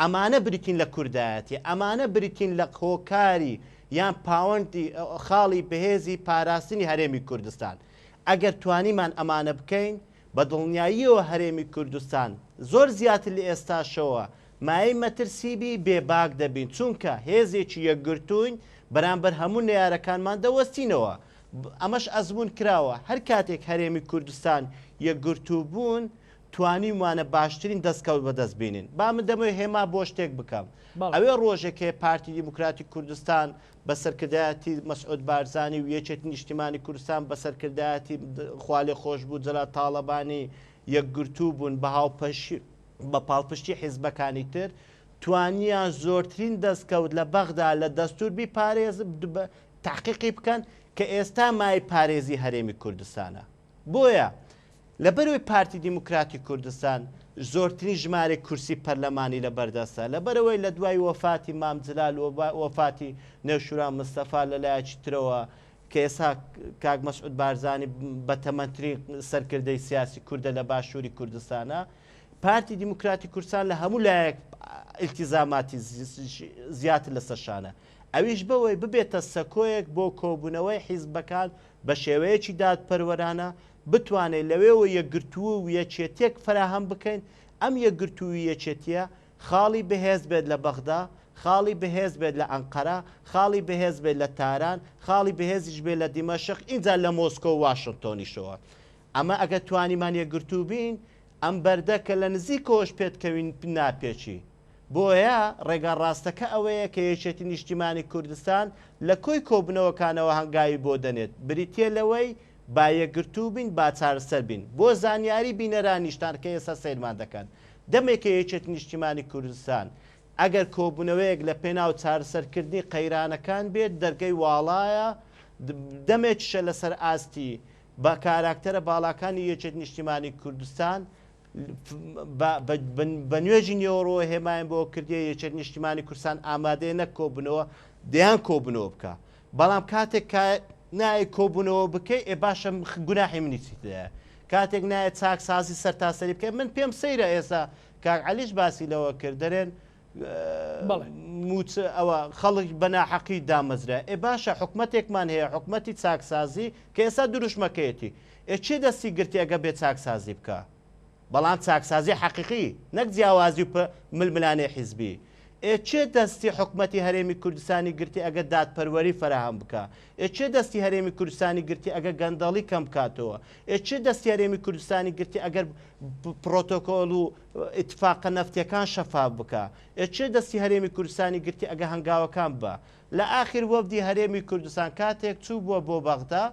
ئەمانە بریتین لە کوردایەتی، ئەمانە بریتین لە هۆکاری یان پاوەندی خاڵی بەهێزی پاراستنی هەرێمی کوردستان. ئەگەر توانیمان ئەمانە بکەین بە دڵنیاییەوە هەرێمی کوردستان زۆر زیاتر لە ئێستاشەوە مای مەترسیبی بێباک دەبین چونکە هێزێکی یەکگرتوون بەرامبەر هەموو نەیارەکانمان دەوەستینەوە. ئەمەش ئەزمون کراوە هەر کاتێک هەرێمی کوردستان یەکگرتوو بوون توانیمانە باشترین دەستکەوت بەدەست بینین. با من دەمەوێت هێما بۆ شتێک بکەم. ئەوێ ڕۆژێکێ پارتی دیموکراتی کوردستان بە سەرکردایەتی مەسعود بارزانی و یەکێتی نیشتیمانی کوردستان بە سەرکردایەتی خوالێ خۆش بوو جەلال تاڵەبانی یەکگرتوو بوون بە پاڵپشتی حیزبەکانی تر توانیان زۆرترین دەستکەوت لە بەغدا لە دەستور بیپارێز تحقیقی بکەن کە ئێستا مای پارێزی هەرێمی کوردستانە. بۆیە لەبەرەوەی پارتی دیموکراتی کوردستان زۆرترین ژمارە کورسی پەرلەمانی لە بەردەستە لەبەرەوەی لە دوای وەفاتی مام جلال و وەفاتی نێوشوران مستەفا لەلایەکی ترەوە کە ئێستا کاک مەسعود بارزانی بە تەمەنترین سەرکردەی سیاسی کوردە لە باشووری کوردستانە پارتی دیموکراتی کوردستان لە هەموو لایەک ئیلتیزاماتی زیاتر لە سەرشانە. ئەویش بەوەی ببێتە سەکۆیەک بۆ کۆبوونەوەی حیزبەکان بە شێوەیەکی دادپەروەرانە بتوانێت لەوێەوە یەکگرتووە و یەکێتێک فراهەم بکەین. ئەم یەکگرتووی یەکێتیە خاڵی بەهێز بێت لە بەغدا، خاڵی بەهێز بێت لە ئەنقەرە، خاڵی بەهێز بێت لە تاران، خاڵی بەهێزیش بێت لە دیمەشق، اینجا لە مۆسکۆ و واشنگتۆنیشەوە. ئەمە ئەگە توانیمان یەکگرتوو بین ئەم بەردەکە لە نزیکەوەش پێتکەوین ناپێکی. بۆیە ڕێگا ڕاستەکە ئەوەیە کە یەکێتی نیشتیمانی کوردستان لە کۆی کۆبنەوەکانەوە هەنگاوی بۆ دەنێت بریتە لەوەی با یەکگرتوو بین با چارەسەر بین بۆ زانیاری بینەرانیشتان کە ئێستا سیرمان دەکەن. دەمێکە یەکێتی نیشتیمانی کوردستان ئەگەر کۆبوونەوەیەک لە پێناو چارەسەرکردنی قەیرانەکان بێت دەرگەی واڵایە دەمێکیشە لەسەر ئاستی بە کاراکتەرە باڵاکانی یەکێتی نیشتیمانی کوردستان بە نوێژی نیۆڕۆ هێمایان بۆ کردیە یەکێتی نیشتیمانی کوردستان ئامادەیە نەک کۆبوونەوە دەیان کۆبوونەوە بکە. بەڵام کاتێک نایە کۆبوونەوە بکەی ئێ باشە گوناحی منیسیدەیە کاتێک نایە چاکسازی سەرتاسەری بکەین. من پێم سەیرە ئێستا کاک عەلیش باسی لەوە کرد دەرێن ئەوە خەڵک بەناحەقی دامەزرا. ئێ باشە حکومەتێکمان هەیە حکومەتی چاکسازی کە ئێستا دروشمەکەیەتی چێ دەستی گرتی ئەگە بێت چاکسازی بکە. بەڵام چاکسازی حەقیقی نەک جیاوازی و ململانەی حیزبی. چێ دەستی حکومەتی هەرێمی کوردستانی گرتی ئەگە دادپەروەری فراهەم بکە. چێ دەستی هەرێمی کوردستانی گرتی ئەگە گەندەڵی کەم بکاتەوە. چێ دەستی هەرێمی کوردستانی گرتی ئەگەر پرۆتۆکۆل و ئیتفاقە نەفتیەکان شەفاف بکە. چێ دەستی هەرێمی کوردستانی گرتی ئەگە هەنگاوەکان بە. لە ئاخر وەفدی هەرێمی کوردستان کاتێک چوو بووە بۆ بەغدا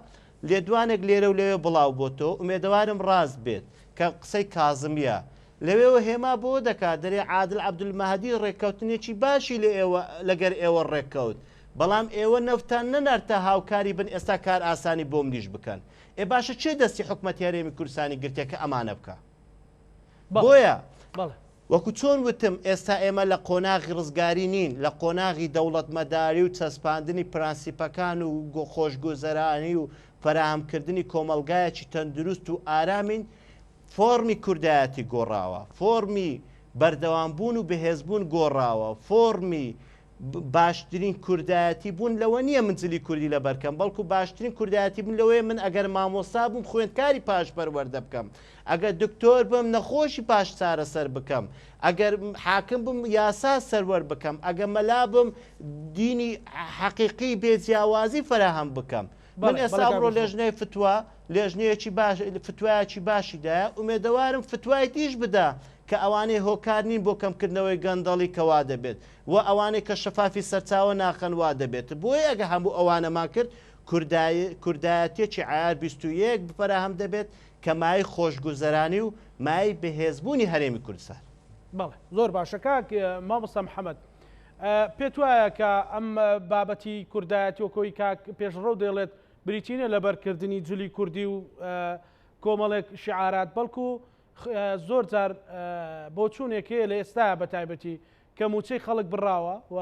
لێدوانێک لێرە و لەوێ بڵاو بۆتەوە ئومێدەوارم ڕاست بێت کە قسەی کازمیە لەوێەوە هێما بۆ دەکات دەرێ عادل عەبدولمەهدی ڕێککەوتنێکی باشی لە ئێوە لەگەر ئێوە ڕێککەوت بەڵام ئێوە نەفتان نەنارتە هاوکاری بن ئێستا کار ئاسانی بۆ منیش بکەن ئێ باشە چێ دەستی حکومەتی هەرێمی کوردستانی گرتێکە ئەمانە بکە بۆیە وەکو چۆن وتم ئێستا ئێمە لە قۆناغی ڕزگاری نین لە قۆناغی دەوڵەتمەداری و چەسپاندنی پرانسیپەکان و خۆشگوزەرانی و فراهەمکردنی کۆمەلگایەکی تەندروست و ئارامین فۆرمی کوردایەتی گۆڕاوە فۆرمی بەردەوامبوون و بەهێزبوون گۆڕاوە فۆرمی باشترین کوردایەتی بوون لەوە نییە منجلی کوردی لە بەرکەم بەڵکو باشترین کوردایەتی بوون لەوەیە من ئەگەر مامۆستا بووم خوێندکاری پاشپەروەردە بکەم ئەگەر دکتۆر بم نەخۆشی پاش چارەسەر بکەم ئەگەر حاکم بم یاسا سەروەر بکەم ئەگەر مەلا بم دینی حەقیقی بێجیاوازی فراهەم بکەم من ئێستا بڕۆ لێژنەی فتووە لێژنەیەکی فتوایەکی باشیدایە ئومێدەوارم فتوای دیش بدا کە ئەوانەی هۆکار نین بۆ کەمکردنەوەی گەندەڵی کەوا دەبێت و ئەوانەی کە شەفافی سەرچاوە ناخەنوا دەبێت بۆیە ئەگە هەموو ئەوانەمان کرد کوردایەتێکی عیار 21 بفەراهەم دەبێت کە مای خۆشگوزەرانی و مای بەهێزبوونی هەرێمی کوردستان. بەڵێ زۆر باشە کاک مامۆستا محەممەد پێت وایە کە ئەم بابەتی کوردایەتی وەکۆی کاک پێشڕەو دەڵێت بریتینە لە بەرکردنی جولی کوردی و کۆمەڵێک شعارات بەڵکو زۆر جار بۆ چوونێکەیە لە ئێستا بە تایبەتی کە موچەی خەڵک بڕاوە و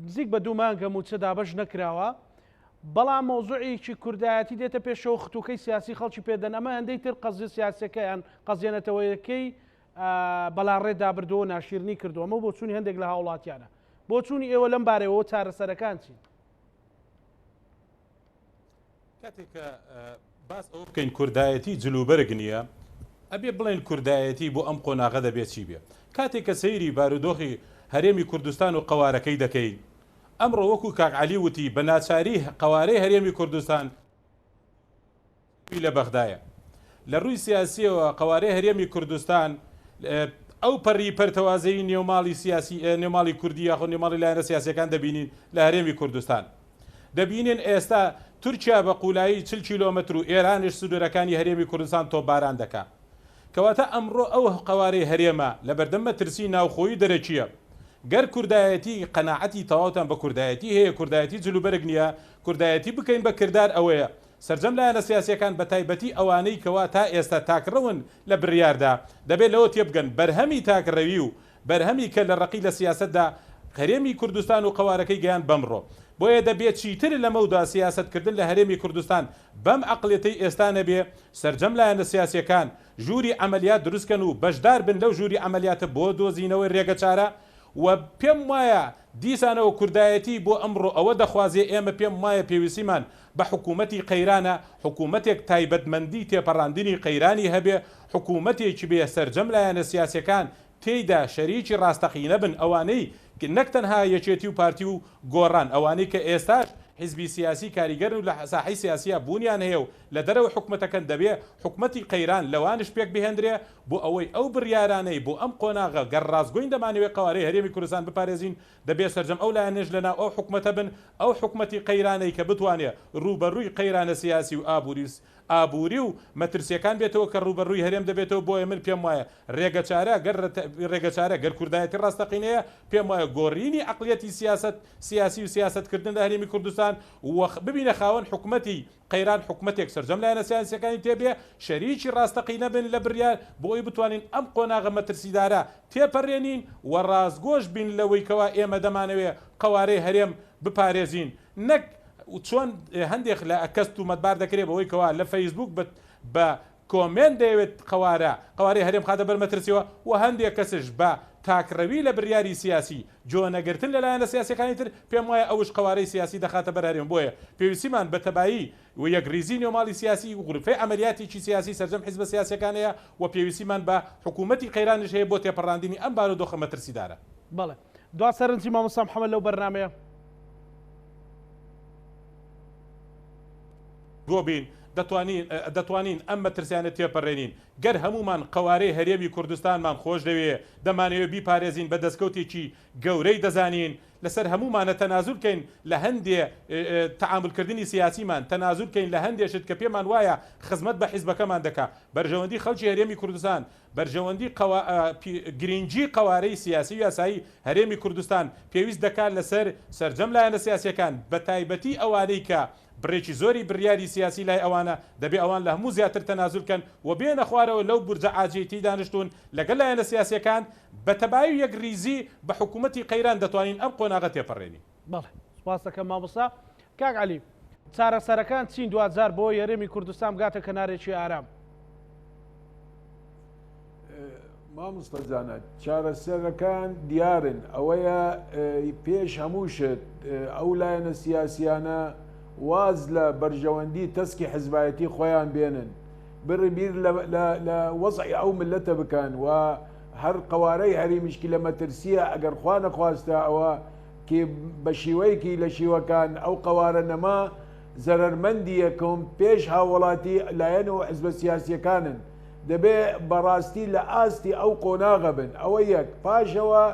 نزیک بە دوو مانگە موچە دابەش نەکراوە بەڵام مۆزوعێکی کوردایەتی دێتە پێشەوە ختووکەی سیاسی خەڵکی پێدەن ئەمە هەندەی تر قەزیە سیاسەکەیان قەزیێنەتەوەیەکەی بەڵاڕێدا بردەوە ناشیرنی کردووە ئەمە بۆ چوونی هەندێک لە هاوڵاتیانە بۆ چوونی ئێوە لەم بارەوە چارەسەرەکان چین کاتێککە باس ئەو بکەین کوردایەتی جلوبەرگ نییە ئەبێ بڵێن کوردایەتی بۆ ئەم قۆناغە دەبێت چی بێ کاتێک کە سەیری بارودۆخی هەرێمی کوردستان و قەوارەکەی دەکەی ئەمڕۆ وەکو کاک عەلی وتی بە ناچاری قەوارەی هەرێمی کوردستان لە بەغدایە لە ڕووی سیاسیەوە قەوارەی هەرێمی کوردستان ئەو پەڕی پەرتەوازەی نێوماڵی سیاسی نێوماڵی کوردی یاخۆ نێوماڵی لایەنە سیاسیەکان دەبینین لە هەرێمی کوردستان دەبینین ئێستا تورکیا بە قولایی 40 کیلۆمەتر و ئێرانش سنوورەکانی هەرێمی کوردستان تۆپباران دەکات کەواتە ئەمڕۆ ئەو قەوارەی هەرێمە لە بەردەم مەترسی ناوخۆیی دەرەچیە گەر کوردایەتی قەناعەتی تەواوتان بە کوردایەتی هەیە کوردایەتی جلوبەرگ نییە کوردایەتی بکەین بە کردار ئەوەیە سەرجەم لایەنە سیاسیەکان بە تایبەتی ئەوانەی کەوا تا ئێستا تاکڕەون لە بڕیاردا دەبێت لەوە تێبگەن بەرهەمی تاکڕەوی و بەرهەمی کە لە ڕقی لە سیاستدا هەرێمی کوردستان و قەوارەکەی گەیان بەمڕۆ بۆیە دەبێت چیتر لەمەودا سیاستکردن لە هەرێمی کوردستان بەم عەقڵیەتەی ئێستا نەبێ سەرجەم لایەنە سیاسیەکان ژووری عەمەلیات دروستکەن و بەشدار بن لەو ژووری عەمەلیاتە بۆ دۆزینەوەی ڕێگە چارە و پێم وایە دیسانەوە کوردایەتی بۆ ئەمڕۆ ئەوە دەخوازیێ ئێمە پێم وایە پێویستیمان بە حکوومەتی قەیرانە حکوومەتێک تایبەتمەندی تێپەڕاندنی قەیرانی هەبێ حکوومەتێکی بێ سەرجەم لایەنە سیاسیەکان تێیدا شەریکی ڕاستەقینە بن ئەوانەی نەک تەنها یەکێتی و پارتی و گۆڕان ئەوانەی کە ئێستاش حزبی سیاسی کاریگەر و لە ساحەی سیاسیە بوونیان هەیە و لە دەرەوە حکومەتەکەن دەبێ حکومەتی قەیران لەوانش پێک بهێندرێ بۆ ئەوەی ئەو بڕیارانەی بۆ ئەم قۆناغە گەڕ ڕازگۆین دەمانەوێت قەوارەی هەرێمی کوردستان بپارێزین دەبێت سەرجەم ئەو لایەنێژ لەناو ئەو حکومەتە بن ئەو حکومەتی قەیرانەی کە بتوانێت ڕوبەڕووی قەیرانە سیاسی و ئابووری و مەترسیەکان بێتەوە کە ڕوبەڕووی هەرێم دەبێتەوە بۆیە من پێم وایە ڕێگەچارە گەر کوردایەتی ڕاستەقینەیە پێم وایە گۆڕینی عەقڵیەتی سیاسی و سیاستکردن لە هەرێمی کوردستان ببینە خاوەن حکومەتی قەیران حکومەتێک سەرجەم لایەنە سیاسیەکانی تێبێ شەریکی ڕاستەقینە بن لە بڕیار بۆی بتوانین ئەم قۆناغە مەترسیدارە تێپەڕێنین و ڕازگۆش بین لەوەی کەوا ئێمە دەمانەوێ قەوارەی هەرێم بپارێزین نەک چۆن هەندێک لە کەس تومەتبار دەکرێت بەوەی کەوا لە فەیسبوک بە کۆمنت دەیەوێت قەوارەی هەرێم خاتە بەر مەترسیەوە و هەندێک کەسش بە تاکڕەوی لە بڕیاری سیاسی جۆنەگرتن لەلایەنە سیاسیەکانی تر پێم وایە ئەوش قەوارەی سیاسی دەخاتە بەر هەرێم بۆیە پێویستیمان بە تەبایی و یەکریزی نێوماڵی سیاسی و غورفەی عەمەلیاتێکی سیاسی سەرجەم حیزبە سیاسیەکانەیە و پێویستیمان بە حکوومەتی قەیرانش هەیە بۆ تێپەڕاندنی ئەم بارودۆخە مەترسیدارە. بەڵێ دوا سەرنجی مامۆستا محەممەد لەو بەرنامەیە بۆ بین دەتوانین ئەم مەترسیانە تێپەڕێنین گەر هەمومان قوارەی هەرێمی کوردستانمان خۆش دەوێ دەمانەوێت بیپارێزین بە دەستکەوتێکی گەورەی دەزانین لەسەر هەمومانە تەنازول بکەین لە هەندێ تەعاملکردنی سیاسیمان تەنازول بکەین لە هەندێشت کە پێمان وایە خزمەت بە حیزبەکەمان دەکا بەرژەوەندی خەڵکی هەرێمی کوردستان بەرژەوەندی گرنگجی قوارەی سیاسی و یاسایی هەرێمی کوردستان پێویست دەکات لەسەر سەرجەم لایەنە سیاسیەکان بە تایبەتی ئەوانەی کە بڕێکی زۆری بڕیاری سیاسی لای ئەوانە دەبێ ئەوان لە هەموو زیاتر تەنازول بکەن و بێنە خوارەوە لەو بورجە ئاجێتی دانیشتون لەگەڵ لایەنە سیاسیەکان بە تەباوی یەک ریزی بە حکوومەتی قەیران دەتوانین ئەم قۆناغە تێپەڕێنی. بەڵێ سپاس دەکەم مامۆستا. کاک عەلی چارەسەرەکان چین دوجار بۆ هەرێمی کوردستان بگاتە کەنارێکی ئارام. مامۆستا جانە چارەسەرەکان دیارن ئەوەیە پێش هەموو شت ئەو لایەنە سیاسیانە واز لە بەرژەوەندی تەسکی حزبایەتی خۆیان بێنن بڕبیر لە وەزعی ئەو ملەتە بکەن و هەر قوارەی هەرێمیشکی لە مەترسیە ئەگەر خوا نەخواستە ئەوە کە بە شیوەیەکی لە شیوەکان ئەو قوارە نەما زەرەرمەندیە کەم پێش هاوڵاتی لایەن و حزبە سیاسیەکانن دەبێ بەڕاستی لە ئاستی ئەو قۆناغە بن ئەوە یەک پاشەوە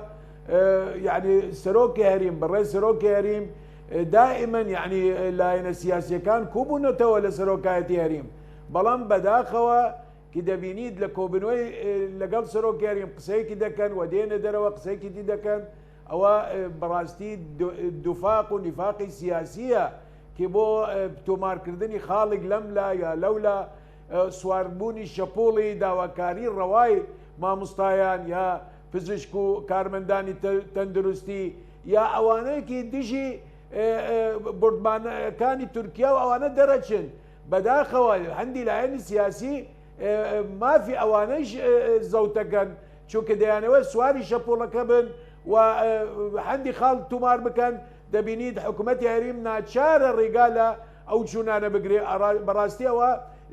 یعنی سەرۆکی هەریم بەڕێ سەرۆکی هەریم دائما یعنی لایەنە سیاسیەکان کوبوونەتەوە لە سەرۆکایەتی هەریم بەڵام بەداخەوە کە دەبینیت لە کۆبنەوەی لەگەڵ سەرۆکی هەریم قسەیەکی دەکەن و دێنە دەرەوە قسەیەکی دی دەکەن ئەوە بەڕاستی دوفاق و نیفاقی سیاسیە کە بۆ تۆمارکردنی خاڵێک لەم لا یا لەولا سواربوونی شەپۆڵی داواکاری ڕەوای مامۆستایان یا پزیشک و کارمەندانی تەندروستی یا ئەوانەیەکی دژی بردبانەکانی تورکیا و ئەوانە دەرەچن بەداخەوە هەندی لایەنی سیاسی مافی ئەوانەیش زەوتەکەن چونکە دەیانەوە سواری شەپۆڵەکە بن و هەندی خاڵ تومار بکەن دەبینیت حکوومەتی هەریم ناچارە ڕێگا لە ئەو چوونانە بگرێ بەڕاستیەوە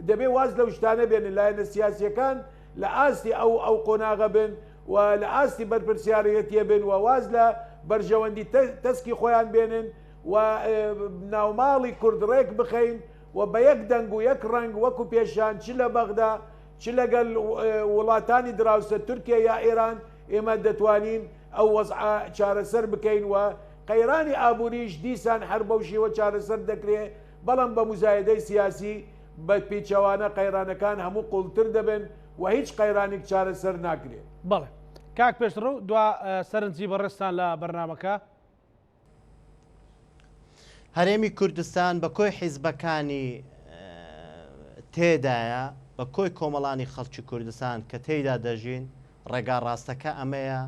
دەبێ واز لەو شتانە بێنن لایەنە سیاسیەکان لە ئاستی ئەو قۆناغە بن و لە ئاستی بەرپرسیارەتیە بن و واز لە بەرژەوەندی تەسکی خۆیان بێنن و ناوماڵی کوردڕێک بخەین و بە یەک دەنگ و یەک ڕنگ وەکو پێشان چ لە بەغدا چ لەگەڵ وڵاتانی دراوسە تورکیا یا ئێران ئێمە دەتوانین ئەو وەزع چارەسەر بکەین و قەیرانی ئابووریش دیسان هەر بەو شێوە چارەسەر دەکرێت بەڵام بە مزایدەی سیاسی بە پیچەوانە قەیرانەکان هەموو قوڵتر دەبن و هیچ قەیرانێک چارەسەر ناکرێت. بەڵێ کاک پێشڕۆ دوا سەرنجی بەڕێستان لە بەرنامەکە. هەرێمی کوردستان بە کۆی حیزبەکانی تێدایە بە کۆی کۆمەڵانی خەڵکی کوردستان کە تێیدا دەژین ڕێگا ڕاستەکە ئەمەیە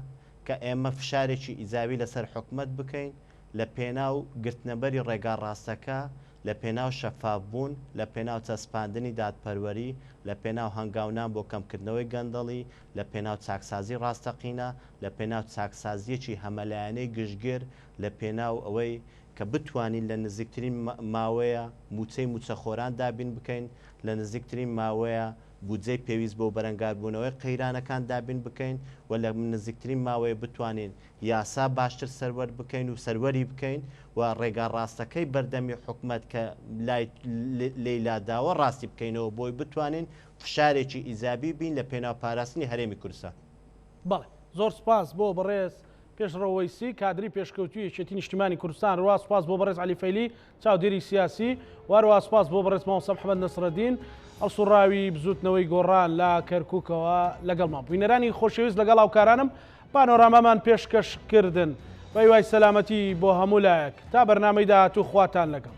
کە ئێمە فشارێکی ئیزاوی لەسەر حکومت بکەین لە پێناو گرتنەبەری ڕێگا ڕاستەکە لە پێناو شەفافبوون لە پێناو چەسپاندنی دادپەروەری لە پێناو هەنگاونان بۆ کەمکردنەوەی گەندەڵی لە پێناو چاکسازی ڕاستەقینە لە پێناو چاکسازیەکی هەمەلایەنەی گشتگیر لە پێناو ئەوەی کە بتوانین لە نزیکترین ماوەیە موچەی موچەخۆران دابین بکەین لە نزیکترین ماوەیە بودجەی پێویست بۆ بەرەنگاربوونەوەی قەیرانەکان دابین بکەین و لە نزیکترین ماوەیە بتوانین یاسا باشتر سەروەر بکەین و سەروەری بکەین و ڕێگا ڕاستەکەی بەردەمی حکومت کە لەیلاداوە ڕاستی بکەینەوە بۆی بتوانین فشارێکی ئیزابی بین لە پێناو پاراستنی هەرێمی کوردستان. بەڵێ زۆر سپاس بۆ بەڕێز پێشڕەوەیسی کادری پێشکەوتوی یەکێتی نیشتیمانی کوردستان ڕوا سپاس بۆ بەڕێز عەلی فەیلی چاودێری سیاسی وارەوە سپاس بۆ بەڕێز مامۆستا محەممەد نەسرەدین ئەسوڕاوی بزوتنەوەی گۆڕان لە کەرکووکەوە لەگەڵمان بینەرانی خۆشەویست لەگەڵ هاوکارانم پانۆرامامان پێشکەشکردن بەی وای سەلامەتی بۆ هەموو لایەک تا بەرنامەی داهاتوو خواتان لەگەڵ.